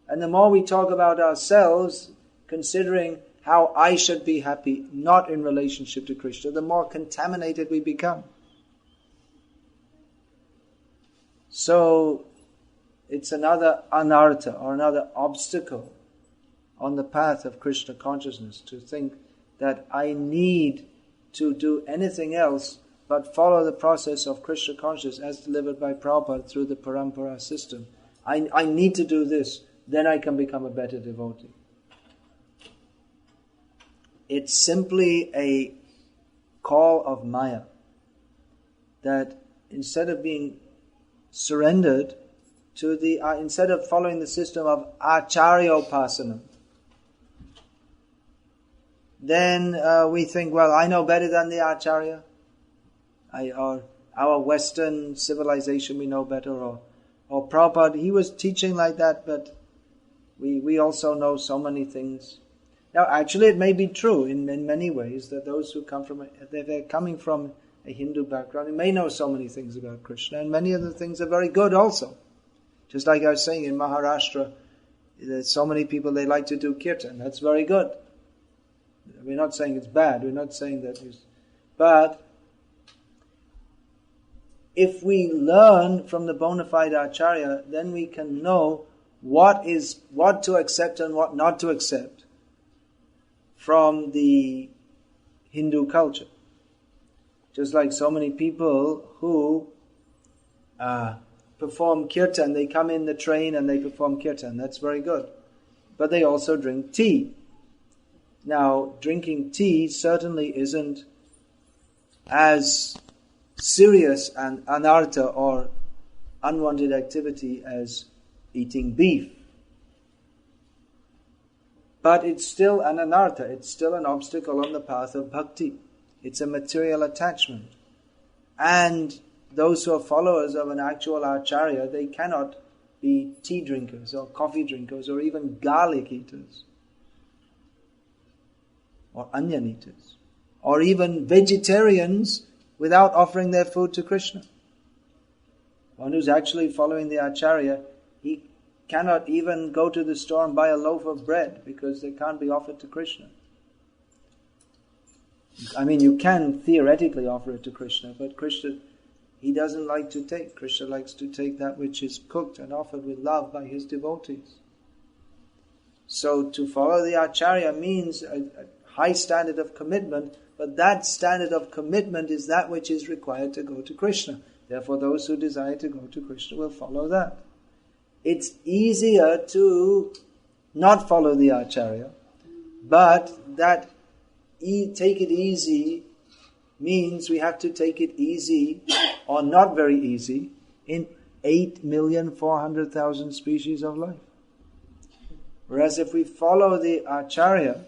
[SPEAKER 1] And the more we talk about ourselves, considering how I should be happy, not in relationship to Krishna, the more contaminated we become. So, it's another anartha, or another obstacle on the path of Krishna consciousness, to think that I need to do anything else but follow the process of Krishna consciousness as delivered by Prabhupada through the parampara system. I need to do this, then I can become a better devotee. It's simply a call of Maya, that instead of being surrendered to instead of following the system of Acarya Upasanam, then we think, well, I know better than the Acarya. Or our Western civilization, we know better. Or Prabhupada, he was teaching like that, but we also know so many things. Now, actually, it may be true in many ways that those who come from, they're coming from a Hindu background, they may know so many things about Krishna, and many of the things are very good also. Just like I was saying, in Maharashtra, there's so many people, they like to do kirtan. That's very good. We're not saying it's bad. We're not saying that but if we learn from the bona fide Acharya, then we can know what to accept and what not to accept from the Hindu culture. Just like so many people who perform kirtan, they come in the train and they perform kirtan. That's very good. But they also drink tea. Now, drinking tea certainly isn't as serious an anartha or unwanted activity as eating beef. But it's still an anartha, it's still an obstacle on the path of bhakti. It's a material attachment. And those who are followers of an actual Acarya, they cannot be tea drinkers or coffee drinkers or even garlic eaters or onion eaters or even vegetarians without offering their food to Krishna. One who's actually following the Acarya, he cannot even go to the store and buy a loaf of bread because they can't be offered to Krishna. I mean, you can theoretically offer it to Krishna, but Krishna, he doesn't like to take. Krishna likes to take that which is cooked and offered with love by his devotees. So to follow the Acarya means a high standard of commitment, but that standard of commitment is that which is required to go to Krishna. Therefore, those who desire to go to Krishna will follow that. It's easier to not follow the Acarya, but that take it easy means we have to take it easy or not very easy in 8,400,000 species of life. Whereas if we follow the Acarya,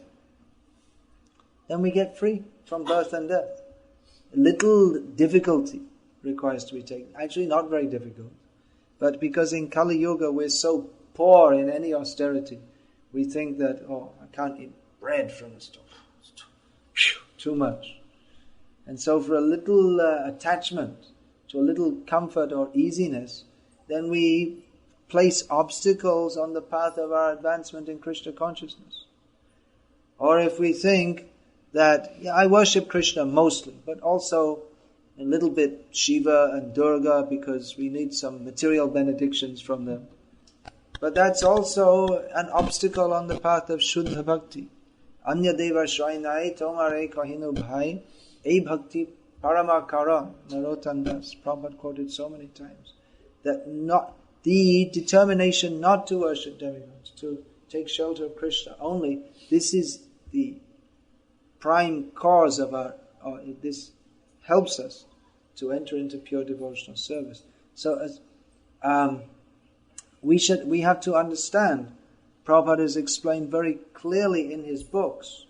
[SPEAKER 1] then we get free from birth and death. Little difficulty requires to be taken. Actually not very difficult. But because in Kali Yuga we're so poor in any austerity, we think that, I can't eat bread from the store. Too much. And so for a little attachment, to a little comfort or easiness, then we place obstacles on the path of our advancement in Krishna consciousness. Or if we think that, I worship Krishna mostly, but also a little bit Shiva and Durga because we need some material benedictions from them. But that's also an obstacle on the path of Shuddha Bhakti. Anya Deva Shrainai Tomare Kahinu Bhai A Bhakti Paramakara Narotan Das. Prabhupada quoted so many times that not the determination not to worship demigods, to take shelter of Krishna only, this is the prime cause of this helps us to enter into pure devotional service. So as we have to understand, Prabhupada has explained very clearly in his books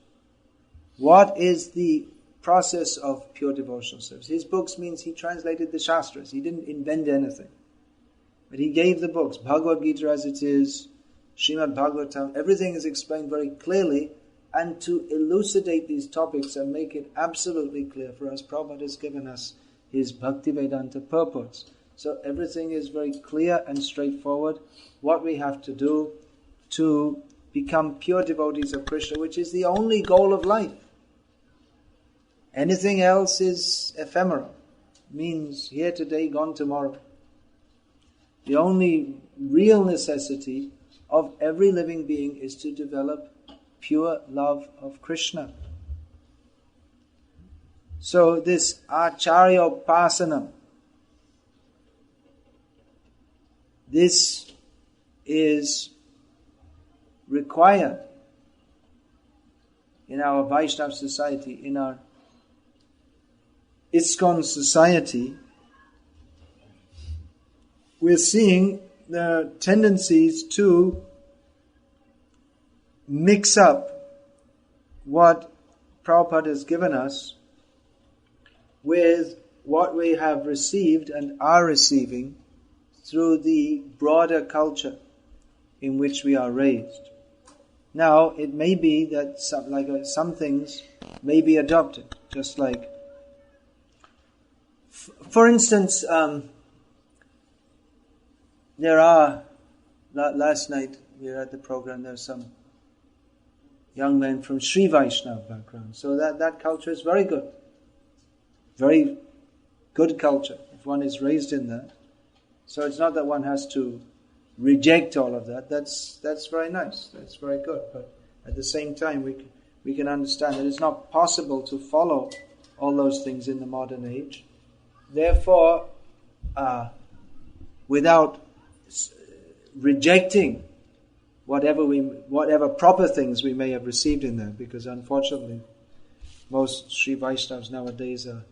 [SPEAKER 1] what is the process of pure devotional service. His books means he translated the Shastras. He didn't invent anything. But he gave the books, Bhagavad-gita as it is, Srimad Bhagavatam, everything is explained very clearly, and to elucidate these topics and make it absolutely clear for us, Prabhupada has given us his Bhaktivedanta purports. So everything is very clear and straightforward, what we have to do to become pure devotees of Krishna, which is the only goal of life. Anything else is ephemeral, means here today, gone tomorrow. The only real necessity of every living being is to develop pure love of Krishna. So this Acarya Upasanam, this is required in our Vaishnava society, in our ISKCON society. We're seeing the tendencies to mix up what Prabhupada has given us with what we have received and are receiving through the broader culture in which we are raised. Now, it may be that some things may be adopted, just like, for instance, there are, last night we were at the program, there's some young men from Sri Vaishnava background. So that culture is very good. Very good culture, if one is raised in that. So it's not that one has to reject all of that. That's very nice. That's very good. But at the same time, we can understand that it's not possible to follow all those things in the modern age. Therefore, without rejecting whatever proper things we may have received in there, because unfortunately, most Sri Vaishnavas nowadays are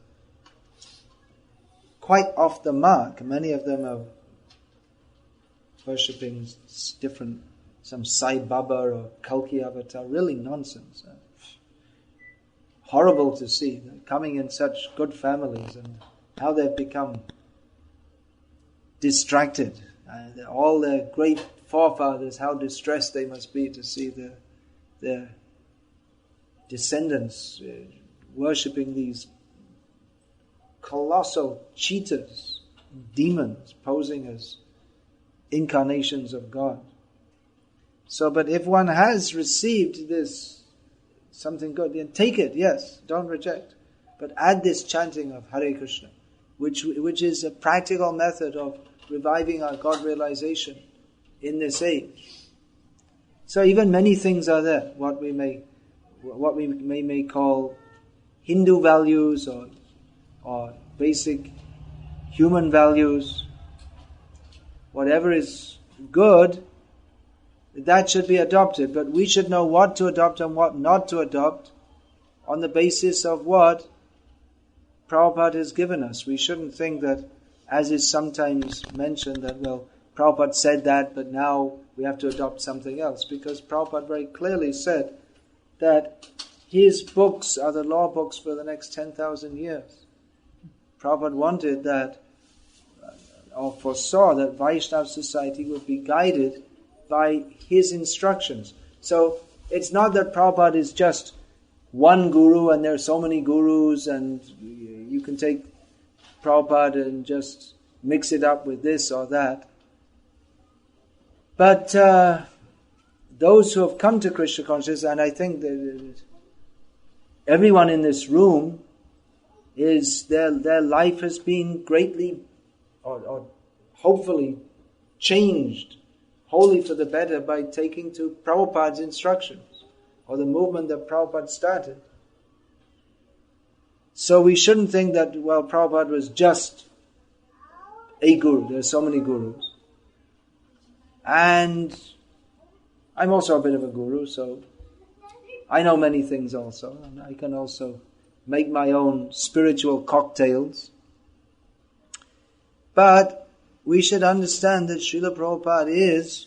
[SPEAKER 1] quite off the mark. Many of them are worshipping different, some Sai Baba or Kalki avatar, really nonsense. Horrible to see, coming in such good families and how they've become distracted. All their great forefathers, how distressed they must be to see their descendants worshipping these colossal cheaters, demons posing as incarnations of God. So, but if one has received this, something good, then take it, yes, don't reject. But add this chanting of Hare Krishna, which is a practical method of reviving our God realization in this age. So even many things are there, what we may call Hindu values or basic human values. Whatever is good, that should be adopted, but we should know what to adopt and what not to adopt on the basis of what Prabhupada has given us. We shouldn't think that, as is sometimes mentioned, that, well, Prabhupada said that, but now we have to adopt something else, because Prabhupada very clearly said that his books are the law books for the next 10,000 years. Prabhupada wanted that, or foresaw that Vaishnava society would be guided by his instructions. So it's not that Prabhupada is just one guru and there are so many gurus and you can take Prabhupada and just mix it up with this or that. But those who have come to Krishna consciousness, and I think that everyone in this room, is their life has been greatly or hopefully changed wholly for the better by taking to Prabhupada's instructions or the movement that Prabhupada started. So we shouldn't think that, well, Prabhupada was just a guru. There are so many gurus. And I'm also a bit of a guru, so I know many things also. And I can also make my own spiritual cocktails. But we should understand that Srila Prabhupada is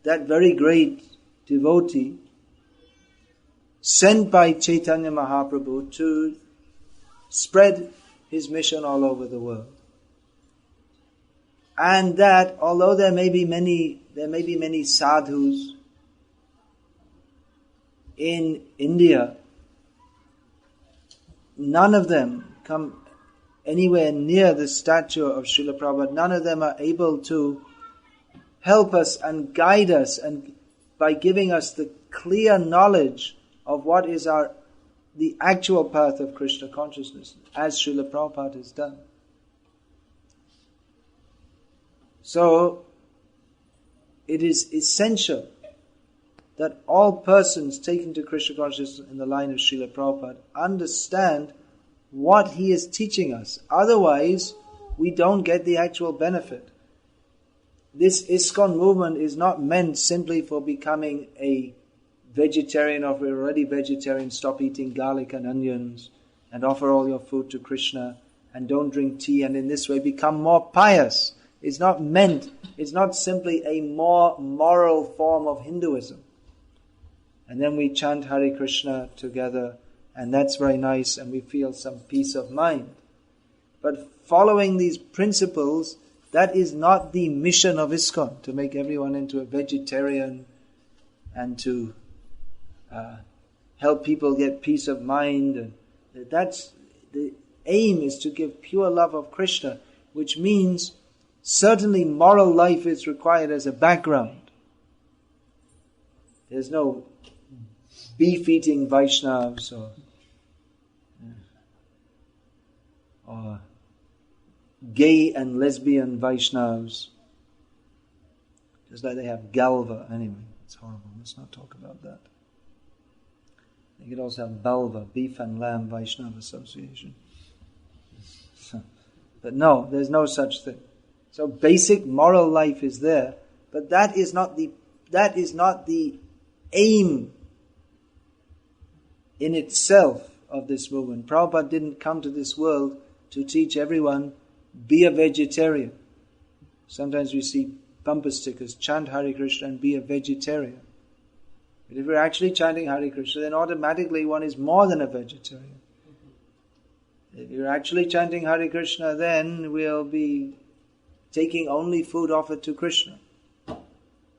[SPEAKER 1] that very great devotee sent by Chaitanya Mahaprabhu to spread his mission all over the world. And that although there may be many sadhus in India, none of them come anywhere near the stature of Srila Prabhupada. None of them are able to help us and guide us, and by giving us the clear knowledge of what is the actual path of Krishna consciousness, as Srila Prabhupada has done. So, it is essential that all persons taken to Krishna consciousness in the line of Srila Prabhupada understand what he is teaching us. Otherwise, we don't get the actual benefit. This ISKCON movement is not meant simply for becoming a vegetarian, or if we're already vegetarian, stop eating garlic and onions and offer all your food to Krishna and don't drink tea and in this way become more pious. It's not simply a more moral form of Hinduism. And then we chant Hare Krishna together, and that's very nice, and we feel some peace of mind. But following these principles, that is not the mission of ISKCON, to make everyone into a vegetarian and to help people get peace of mind. And that's the aim, is to give pure love of Krishna, which means certainly moral life is required as a background. There's no beef-eating Vaishnavas or gay and lesbian Vaishnavas. Just like they have Galva. Anyway, it's horrible. Let's not talk about that. They could also have Balva, Beef and Lamb Vaishnava Association. But no, there's no such thing. So basic moral life is there, but that is not the aim in itself of this movement. Prabhupada didn't come to this world to teach everyone, be a vegetarian. Sometimes we see bumper stickers, chant Hare Krishna and be a vegetarian. But if we're actually chanting Hare Krishna, then automatically one is more than a vegetarian. If you're actually chanting Hare Krishna, then we'll be taking only food offered to Krishna,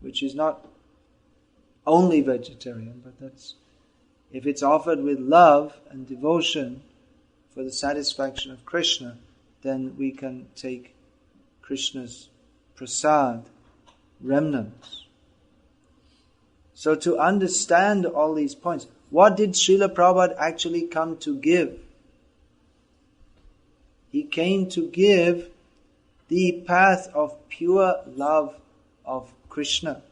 [SPEAKER 1] which is not only vegetarian, but that's, if it's offered with love and devotion for the satisfaction of Krishna, then we can take Krishna's prasad, remnants. So to understand all these points, what did Srila Prabhupada actually come to give? He came to give the path of pure love of Krishna,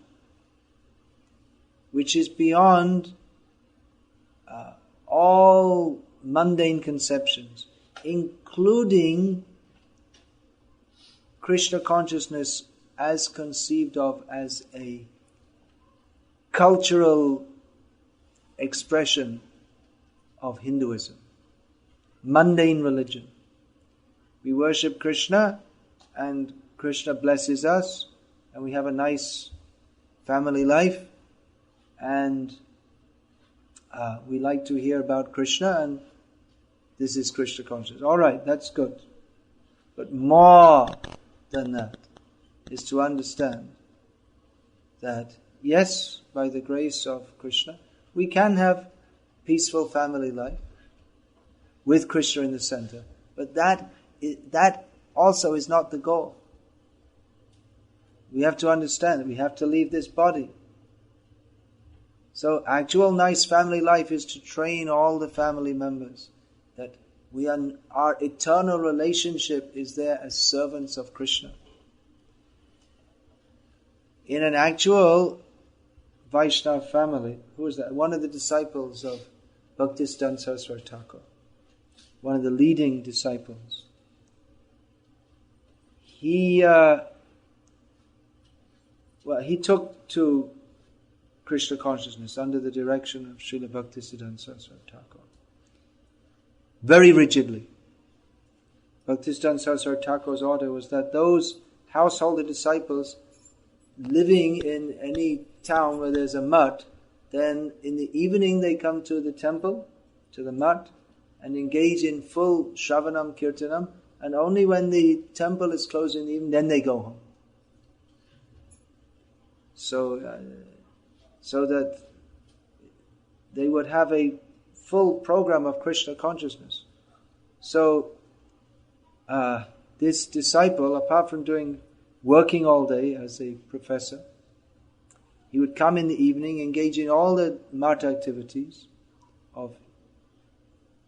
[SPEAKER 1] which is beyond all mundane conceptions, including Krishna consciousness as conceived of as a cultural expression of Hinduism, mundane religion. We worship Krishna and Krishna blesses us and we have a nice family life and we like to hear about Krishna and this is Krishna consciousness. All right, that's good. But more than that is to understand that yes, by the grace of Krishna, we can have peaceful family life with Krishna in the center. But that also is not the goal. We have to understand that we have to leave this body. So actual nice family life is to train all the family members that our eternal relationship is there as servants of Krishna. In an actual Vaishnava family, who is that? One of the disciples of Bhaktisiddhanta Saraswati Thakur, one of the leading disciples. He took to Krishna consciousness under the direction of Srila Bhaktisiddhanta Saraswati Thakur. Very rigidly. Bhaktisiddhanta Saraswati Thakur's order was that those householder disciples living in any town where there's a mutt, then in the evening they come to the temple, to the mutt, and engage in full Shravanam Kirtanam, and only when the temple is closed in the evening, then they go home. So that they would have a full program of Krishna consciousness. So this disciple, apart from working all day as a professor, he would come in the evening, engage in all the mart activities of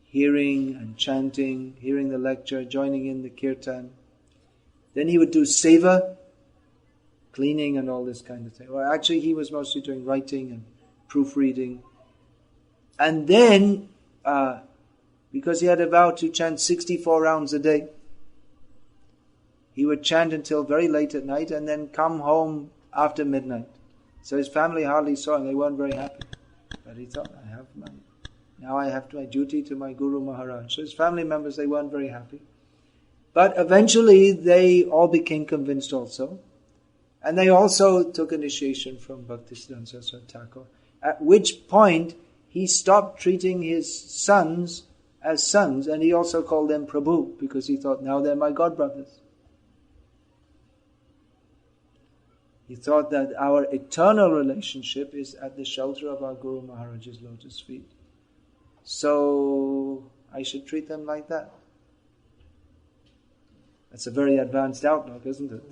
[SPEAKER 1] hearing and chanting, hearing the lecture, joining in the kirtan. Then he would do seva, cleaning and all this kind of thing. Well, actually he was mostly doing writing and proofreading. And then, because he had a vow to chant 64 rounds a day, he would chant until very late at night and then come home after midnight. So his family hardly saw him, they weren't very happy. But he thought, now I have my duty to my Guru Maharaj. So his family members, they weren't very happy. But eventually they all became convinced also. And they also took initiation from Bhaktisiddhanta Saraswati Thakur. At which point he stopped treating his sons as sons, and he also called them Prabhu, because he thought, now they're my godbrothers. He thought that our eternal relationship is at the shelter of our Guru Maharaj's lotus feet. So I should treat them like that. That's a very advanced outlook, isn't it?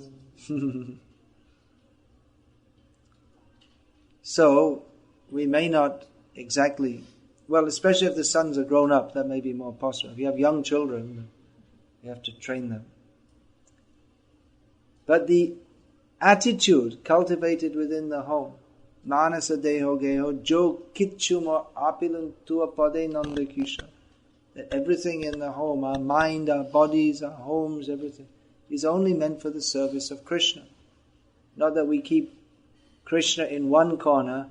[SPEAKER 1] So we may not exactly, well, especially if the sons are grown up, that may be more possible. If you have young children, you have to train them. But the attitude cultivated within the home, manasa deho geho jo kitchuma apilun tua pade nanda Krishna, that everything in the home, our mind, our bodies, our homes, everything, is only meant for the service of Krishna. Not that we keep Krishna in one corner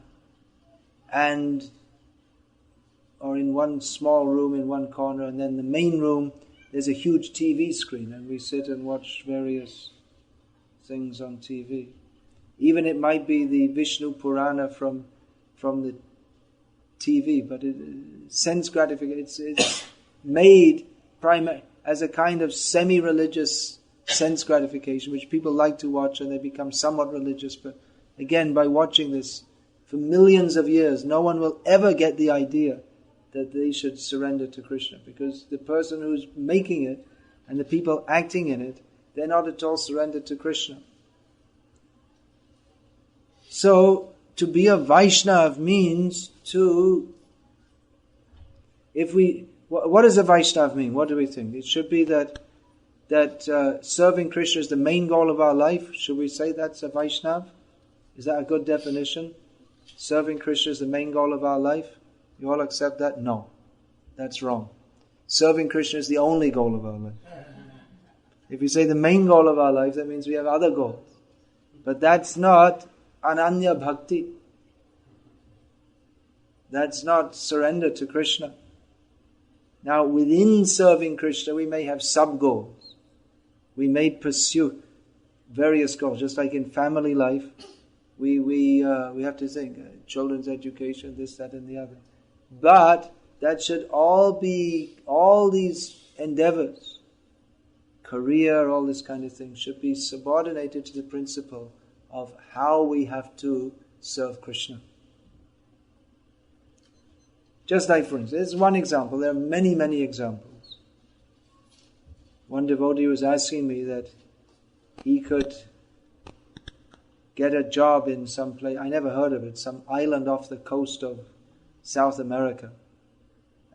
[SPEAKER 1] or in one small room in one corner, and then the main room there's a huge TV screen and we sit and watch various things on TV. Even it might be the Vishnu Purana from the TV, but sense gratification. It's made as a kind of semi-religious sense gratification, which people like to watch, and they become somewhat religious. But again, by watching this for millions of years, no one will ever get the idea that they should surrender to Krishna, because the person who's making it and the people acting in it, they're not at all surrendered to Krishna. So, to be a Vaishnava means what does a Vaishnava mean? What do we think? It should be that serving Krishna is the main goal of our life. Should we say that's a Vaishnava? Is that a good definition? Serving Krishna is the main goal of our life? You all accept that? No. That's wrong. Serving Krishna is the only goal of our life. If we say the main goal of our life, that means we have other goals. But that's not Ananya Bhakti. That's not surrender to Krishna. Now, within serving Krishna, we may have sub-goals. We may pursue various goals, just like in family life. We have to think, children's education, this, that, and the other. But that should all these endeavors, career, all this kind of thing, should be subordinated to the principle of how we have to serve Krishna. Just like, for instance, this is one example. There are many, many examples. One devotee was asking me that he could get a job in some place, I never heard of it, some island off the coast of South America.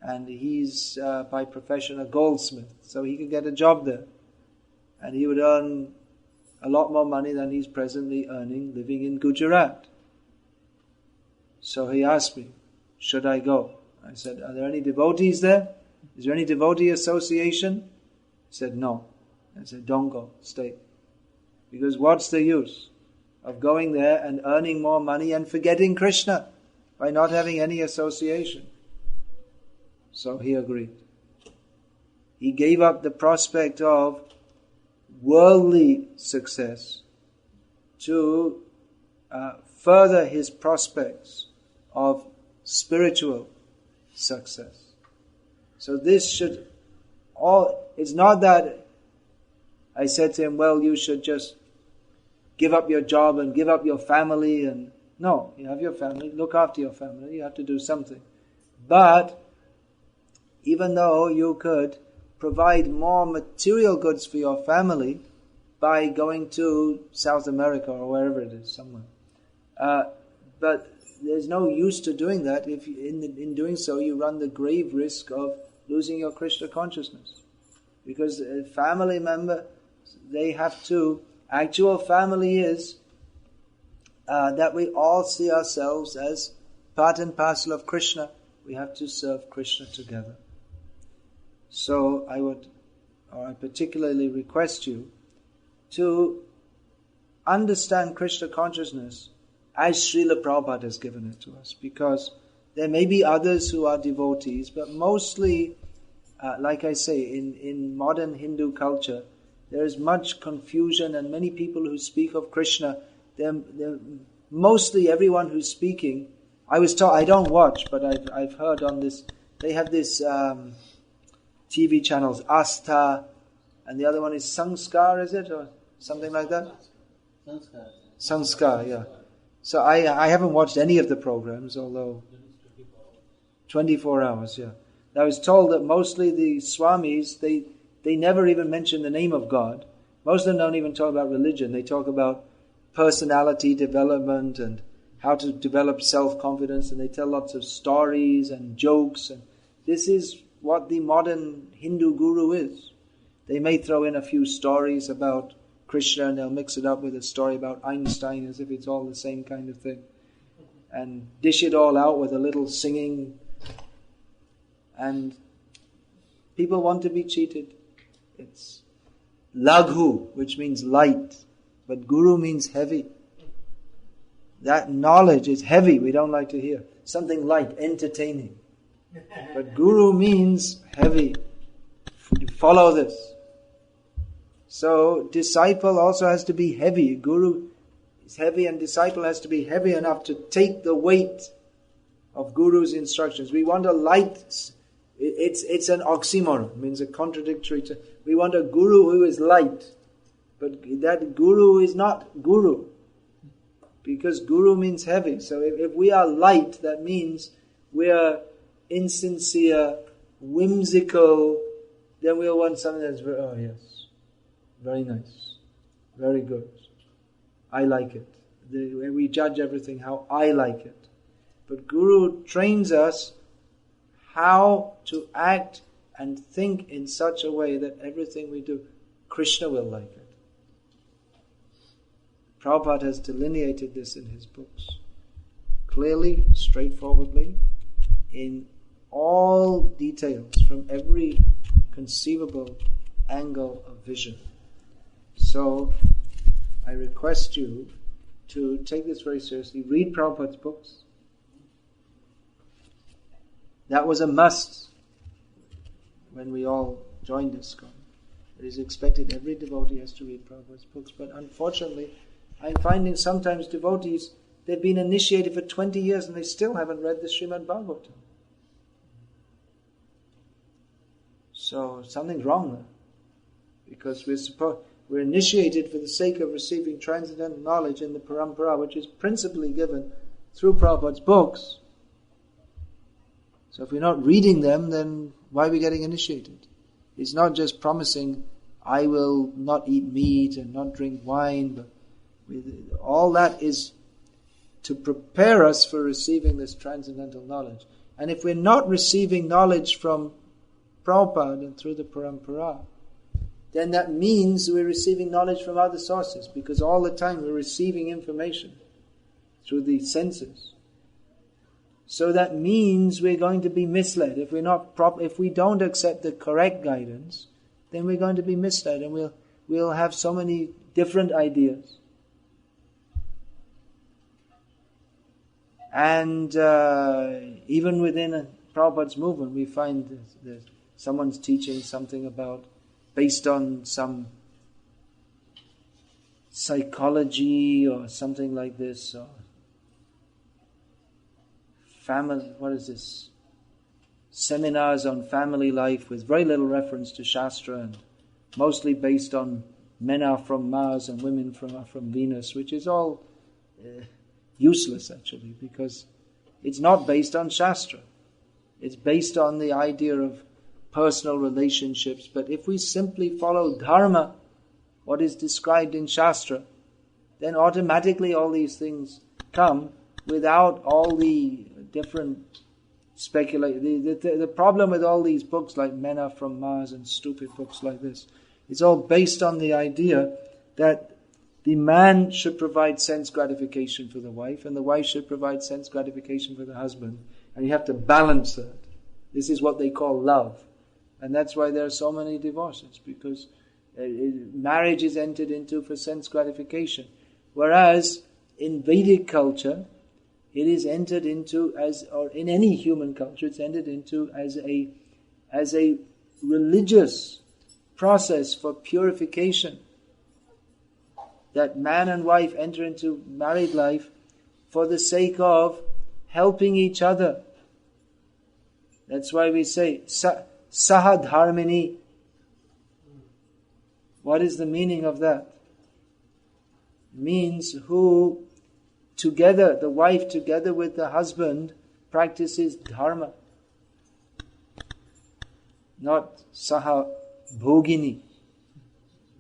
[SPEAKER 1] And he's by profession a goldsmith, so he could get a job there. And he would earn a lot more money than he's presently earning living in Gujarat. So he asked me, should I go? I said, are there any devotees there? Is there any devotee association? He said, no. I said, don't go, stay. Because what's the use of going there and earning more money and forgetting Krishna by not having any association? So he agreed. He gave up the prospect of worldly success to further his prospects of spiritual success. So this should it's not that I said to him, well, you should just give up your job and give up your family. And no, you have your family, look after your family, you have to do something. But even though you could provide more material goods for your family by going to South America or wherever it is, somewhere. But there's no use to doing that if in doing so you run the grave risk of losing your Krishna consciousness. Because a family member, they have to, actual family is that we all see ourselves as part and parcel of Krishna. We have to serve Krishna together. So I particularly request you to understand Krishna consciousness as Srila Prabhupada has given it to us, because there may be others who are devotees, but mostly, like I say, in modern Hindu culture, there is much confusion, and many people who speak of Krishna, mostly everyone who's speaking, I was told, I don't watch, but I've heard on this, they have this TV channels, Astha, and the other one is Sanskar, is it? Or something like that? Sanskar, yeah. So I haven't watched any of the programs, although 24 hours, yeah. I was told that mostly the Swamis, they never even mention the name of God. Most of them don't even talk about religion. They talk about personality development and how to develop self-confidence, and they tell lots of stories and jokes. And this is what the modern Hindu guru is. They may throw in a few stories about Krishna and they'll mix it up with a story about Einstein as if it's all the same kind of thing. And dish it all out with a little singing. And people want to be cheated. It's laghu, which means light. But guru means heavy. That knowledge is heavy, we don't like to hear. Something light, entertaining. But guru means heavy. Follow this. So disciple also has to be heavy. Guru is heavy and disciple has to be heavy enough to take the weight of Guru's instructions. We want a light. It's an oxymoron. It means a contradictory. We want a Guru who is light. But that Guru is not Guru. Because Guru means heavy. So if we are light, that means we are insincere, whimsical. Then we'll want something that's very nice, very good. I like it. We judge everything how I like it. But Guru trains us how to act and think in such a way that everything we do, Krishna will like it. Prabhupada has delineated this in his books. Clearly, straightforwardly, in all details, from every conceivable angle of vision. So, I request you to take this very seriously. Read Prabhupada's books. That was a must when we all joined ISKCON. It is expected every devotee has to read Prabhupada's books. But unfortunately, I'm finding sometimes devotees, they've been initiated for 20 years and they still haven't read the Srimad Bhagavatam. So something's wrong there. Because we're initiated for the sake of receiving transcendental knowledge in the parampara, which is principally given through Prabhupada's books. So if we're not reading them, then why are we getting initiated? It's not just promising, I will not eat meat and not drink wine, but all that is to prepare us for receiving this transcendental knowledge. And if we're not receiving knowledge from Prabhupada and through the parampara, then that means we're receiving knowledge from other sources, because all the time we're receiving information through the senses. So that means we're going to be misled. If we don't accept the correct guidance, then we're going to be misled, and we'll have so many different ideas. And even within Prabhupada's movement, we find that someone's teaching something about, based on some psychology or something like this, or family, seminars on family life with very little reference to Shastra, and mostly based on men are from Mars and women are from Venus, which is all useless actually, because it's not based on Shastra. It's based on the idea of personal relationships. But if we simply follow dharma, what is described in Shastra, then automatically all these things come without all the different speculation. The problem with all these books like Men Are From Mars and stupid books like this, it's all based on the idea that the man should provide sense gratification for the wife, and the wife should provide sense gratification for the husband. And you have to balance that. This is what they call love. And that's why there are so many divorces, because marriage is entered into for sense gratification. Whereas in Vedic culture, it is entered into or in any human culture, it's entered into as a religious process for purification. That man and wife enter into married life for the sake of helping each other. That's why we say Sahadharmini. What is the meaning of that? It means who together, the wife together with the husband, practices dharma. Not Saha Bhogini.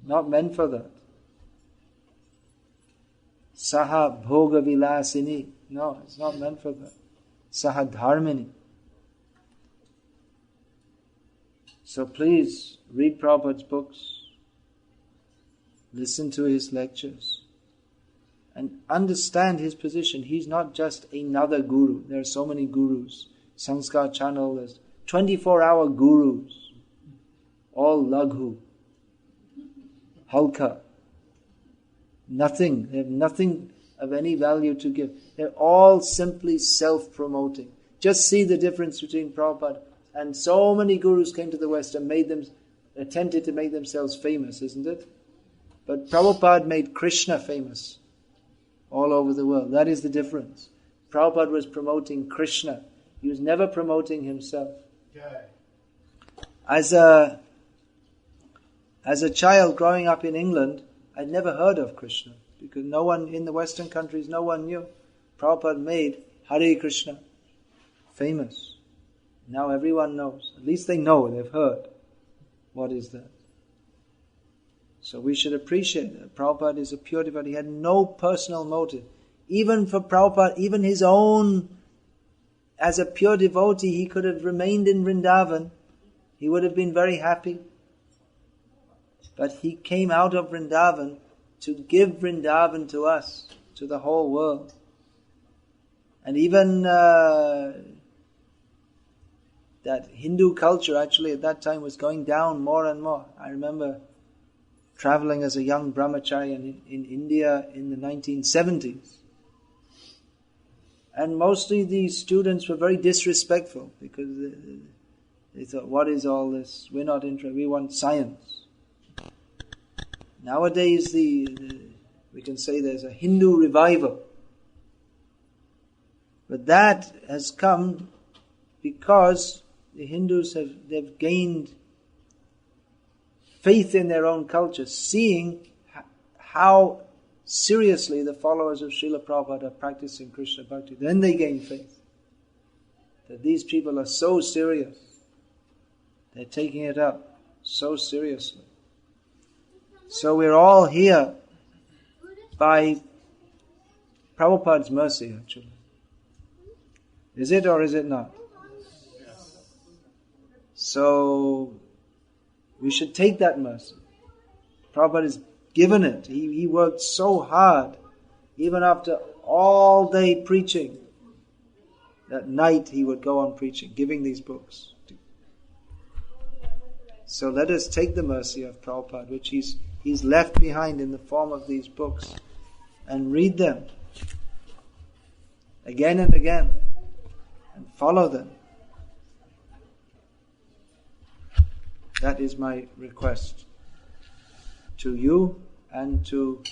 [SPEAKER 1] Not meant for that. Saha Bhoga Vilasini. No, it's not meant for that. Saha Dharmini. So please read Prabhupada's books, listen to his lectures, and understand his position. He's not just another guru. There are so many gurus. Sanskar channel, there's 24-hour gurus. All laghu, halka. Nothing. They have nothing of any value to give. They're all simply self-promoting. Just see the difference between Prabhupada and so many gurus came to the West and attempted to make themselves famous, isn't it? But Prabhupada made Krishna famous all over the world. That is the difference. Prabhupada was promoting Krishna. He was never promoting himself. As a child growing up in England, I'd never heard of Krishna because no one in the Western countries, no one knew. Prabhupada made Hare Krishna famous. Now everyone knows. At least they know, they've heard. What is that? So we should appreciate that. Prabhupada is a pure devotee. He had no personal motive. Even for Prabhupada, even his own, as a pure devotee, he could have remained in Vrindavan. He would have been very happy. But he came out of Vrindavan to give Vrindavan to us, to the whole world. And even that Hindu culture actually at that time was going down more and more. I remember traveling as a young brahmachari in India in the 1970s. And mostly these students were very disrespectful because they thought, what is all this? We're not interested, we want science. Nowadays we can say there's a Hindu revival. But that has come because the Hindus they've gained faith in their own culture, seeing how seriously the followers of Srila Prabhupada are practicing Krishna Bhakti. Then they gain faith that these people are so serious. They're taking it up so seriously. So we're all here by Prabhupada's mercy, actually. Is it or is it not? Yes. So we should take that mercy. Prabhupada has given it. He worked so hard, even after all day preaching. At night he would go on preaching, giving these books. So let us take the mercy of Prabhupada, which he's left behind in the form of these books, and read them again and again, and follow them. That is my request to you and to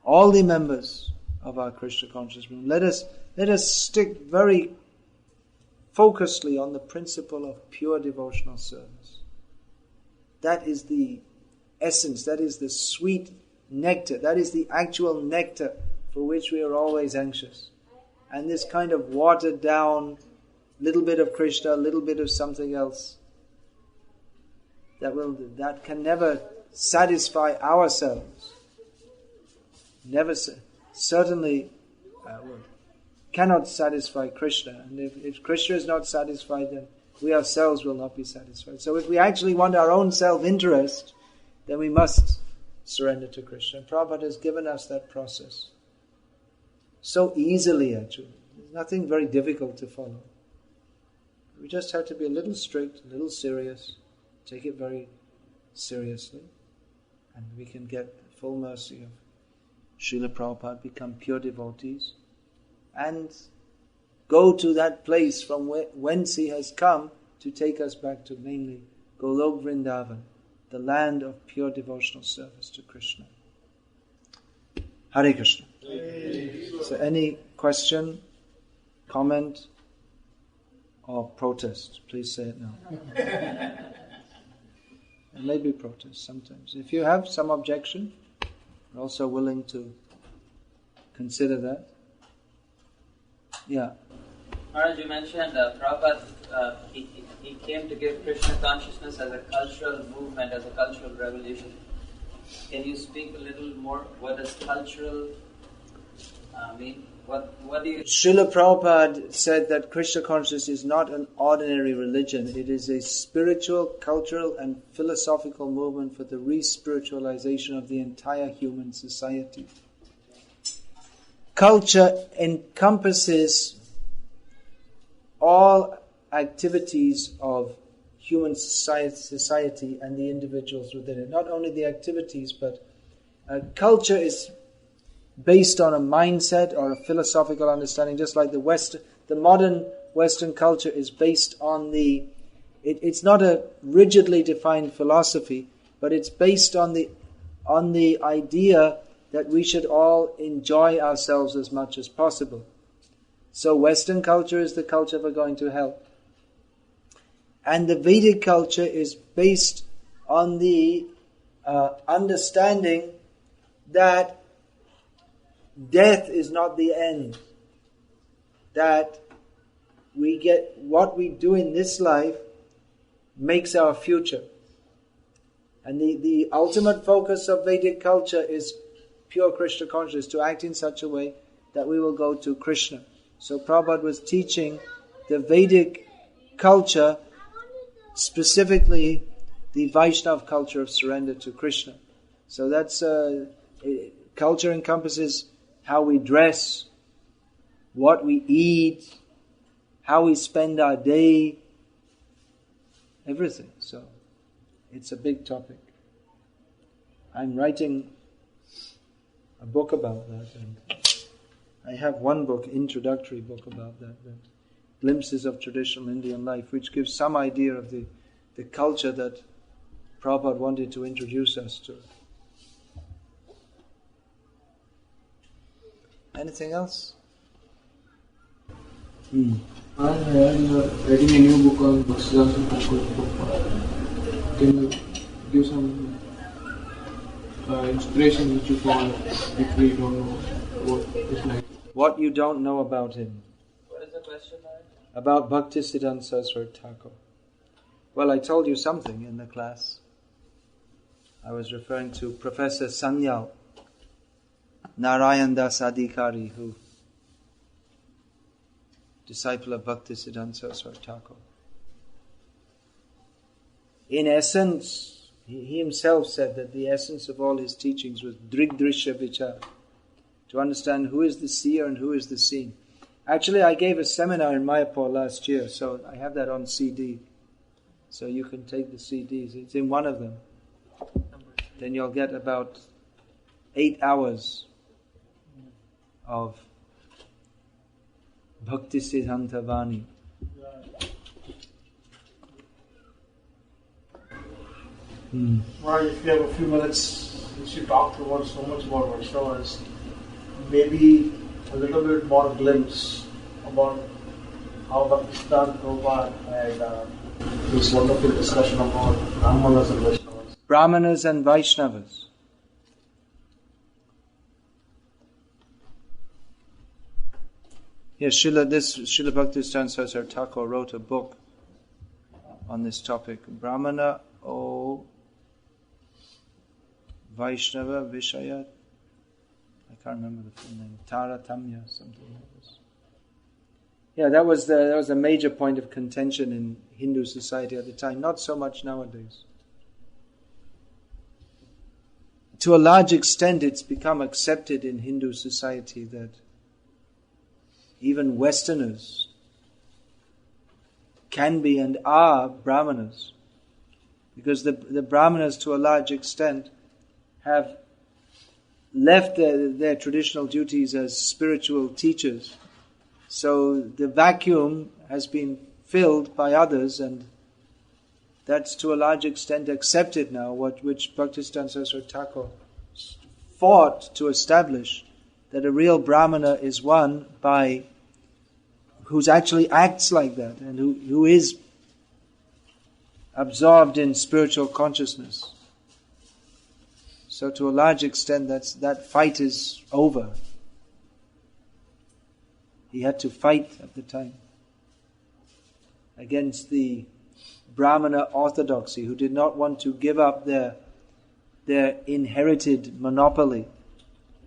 [SPEAKER 1] all the members of our Krishna conscious movement. Let us stick very focusedly on the principle of pure devotional service. That is the essence, that is the sweet nectar, that is the actual nectar for which we are always anxious. And this kind of watered down, little bit of Krishna, little bit of something else, that can never satisfy ourselves. Never, certainly cannot satisfy Krishna. And if Krishna is not satisfied, then we ourselves will not be satisfied. So if we actually want our own self-interest, then we must surrender to Krishna. And Prabhupada has given us that process so easily, actually. There's nothing very difficult to follow. We just have to be a little strict, a little serious, take it very seriously, and we can get the full mercy of Srila Prabhupada, become pure devotees, and go to that place from whence he has come to take us back to mainly Golok Vrindavan, the land of pure devotional service to Krishna. Hare Krishna. So any question, comment, or protest, please say it now. And maybe protest sometimes. If you have some objection, we're also willing to consider that. Yeah.
[SPEAKER 2] Maharaj, you mentioned Prabhupada, he came to give Krishna consciousness as a cultural movement, as a cultural revolution. Can you speak a little more? What does cultural mean? What do you...
[SPEAKER 1] Srila Prabhupada said that Krishna consciousness is not an ordinary religion. It is a spiritual, cultural and philosophical movement for the re-spiritualization of the entire human society. Culture encompasses all activities of human society and the individuals within it. Not only the activities, but culture is based on a mindset or a philosophical understanding, just like the modern Western culture is based on it's not a rigidly defined philosophy, but it's based on the idea that we should all enjoy ourselves as much as possible. So Western culture is the culture for going to hell. And the Vedic culture is based on the understanding that death is not the end. That we get what we do in this life makes our future. And the ultimate focus of Vedic culture is pure Krishna consciousness, to act in such a way that we will go to Krishna. So Prabhupada was teaching the Vedic culture, specifically the Vaishnava culture of surrender to Krishna. So that's culture encompasses how we dress, what we eat, how we spend our day, everything. So it's a big topic. I'm writing a book about that, and I have one book, introductory book about that, Glimpses of Traditional Indian Life, which gives some idea of the culture that Prabhupada wanted to introduce us to. Anything else?
[SPEAKER 3] I'm writing a new book on Bhakti. Can you give some inspiration which you found if we don't know what it's like?
[SPEAKER 1] What you don't know about him.
[SPEAKER 2] What is the question, Maharaj?
[SPEAKER 1] About Bhaktisiddhanta Saraswati Thakur. Well, I told you something in the class. I was referring to Professor Sanyal, Narayan Das Adhikari, who disciple of Bhaktisiddhanta Saraswati Thakur. In essence, he himself said that the essence of all his teachings was Drigdrishya Vichar, to understand who is the seer and who is the seen. Actually, I gave a seminar in Mayapur last year, so I have that on CD. So you can take the CDs. It's in one of them. Then you'll get about 8 hours of Bhaktisiddhanta Vani.
[SPEAKER 4] Well, if you have a few minutes, since you talked about so much about Vaishnavas, maybe a little bit more glimpse about how Bhaktisiddhanta Prabhupada had this wonderful discussion about Brahmanas and Vaishnavas.
[SPEAKER 1] Brahmanas and Vaishnavas. Yes, Srila Bhaktisiddhanta Saraswati Thakur wrote a book on this topic. Brahmana o Vaishnava Vishayat. I can't remember the full name. Taratamya, something like this. Yeah, that was a major point of contention in Hindu society at the time. Not so much nowadays. To a large extent, it's become accepted in Hindu society that even Westerners can be and are Brahmanas, because the Brahmanas, to a large extent, have left their traditional duties as spiritual teachers. So the vacuum has been filled by others, and that's to a large extent accepted now, which Bhaktisiddhanta Saraswati Thakur fought to establish, that a real Brahmana is one who actually acts like that, and who is absorbed in spiritual consciousness. So to a large extent, that fight is over. He had to fight at the time against the Brahmana orthodoxy, who did not want to give up their inherited monopoly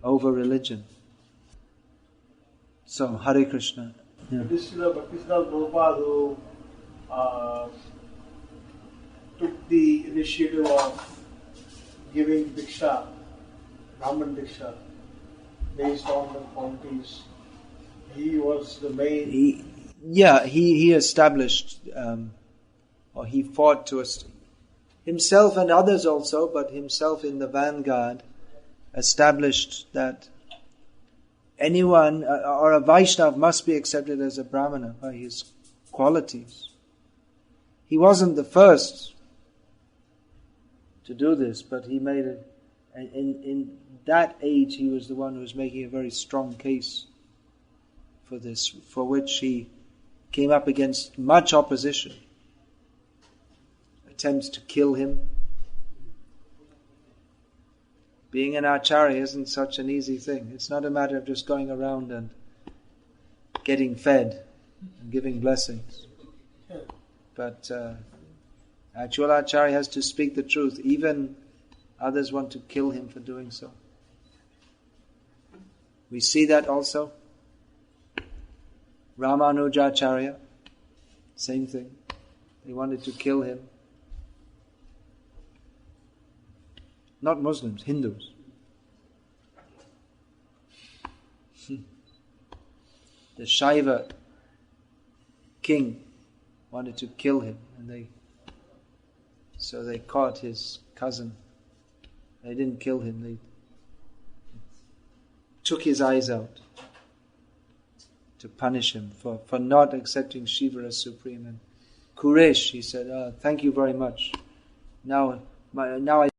[SPEAKER 1] over religion. So, Hare Krishna. Yeah.
[SPEAKER 4] This is Bhaktisiddhanta Prabhupada who took the initiative of giving Diksha, Brahman Diksha, based on the qualities. He was the main...
[SPEAKER 1] He established, or he fought to himself and others also, but himself in the vanguard, established that anyone, or a Vaishnava, must be accepted as a Brahmana by his qualities. He wasn't the first to do this, but he made it. In that age, he was the one who was making a very strong case for this, for which he came up against much opposition. Attempts to kill him. Being an Acharya isn't such an easy thing. It's not a matter of just going around and getting fed and giving blessings. But actual Acharya has to speak the truth. Even others want to kill him for doing so. We see that also. Ramanujacharya, same thing. They wanted to kill him. Not Muslims, Hindus. The Shaiva king wanted to kill him, and so they caught his cousin. They didn't kill him, they took his eyes out to punish him for not accepting Shiva as supreme. And Kuresh, he said, thank you very much. Now I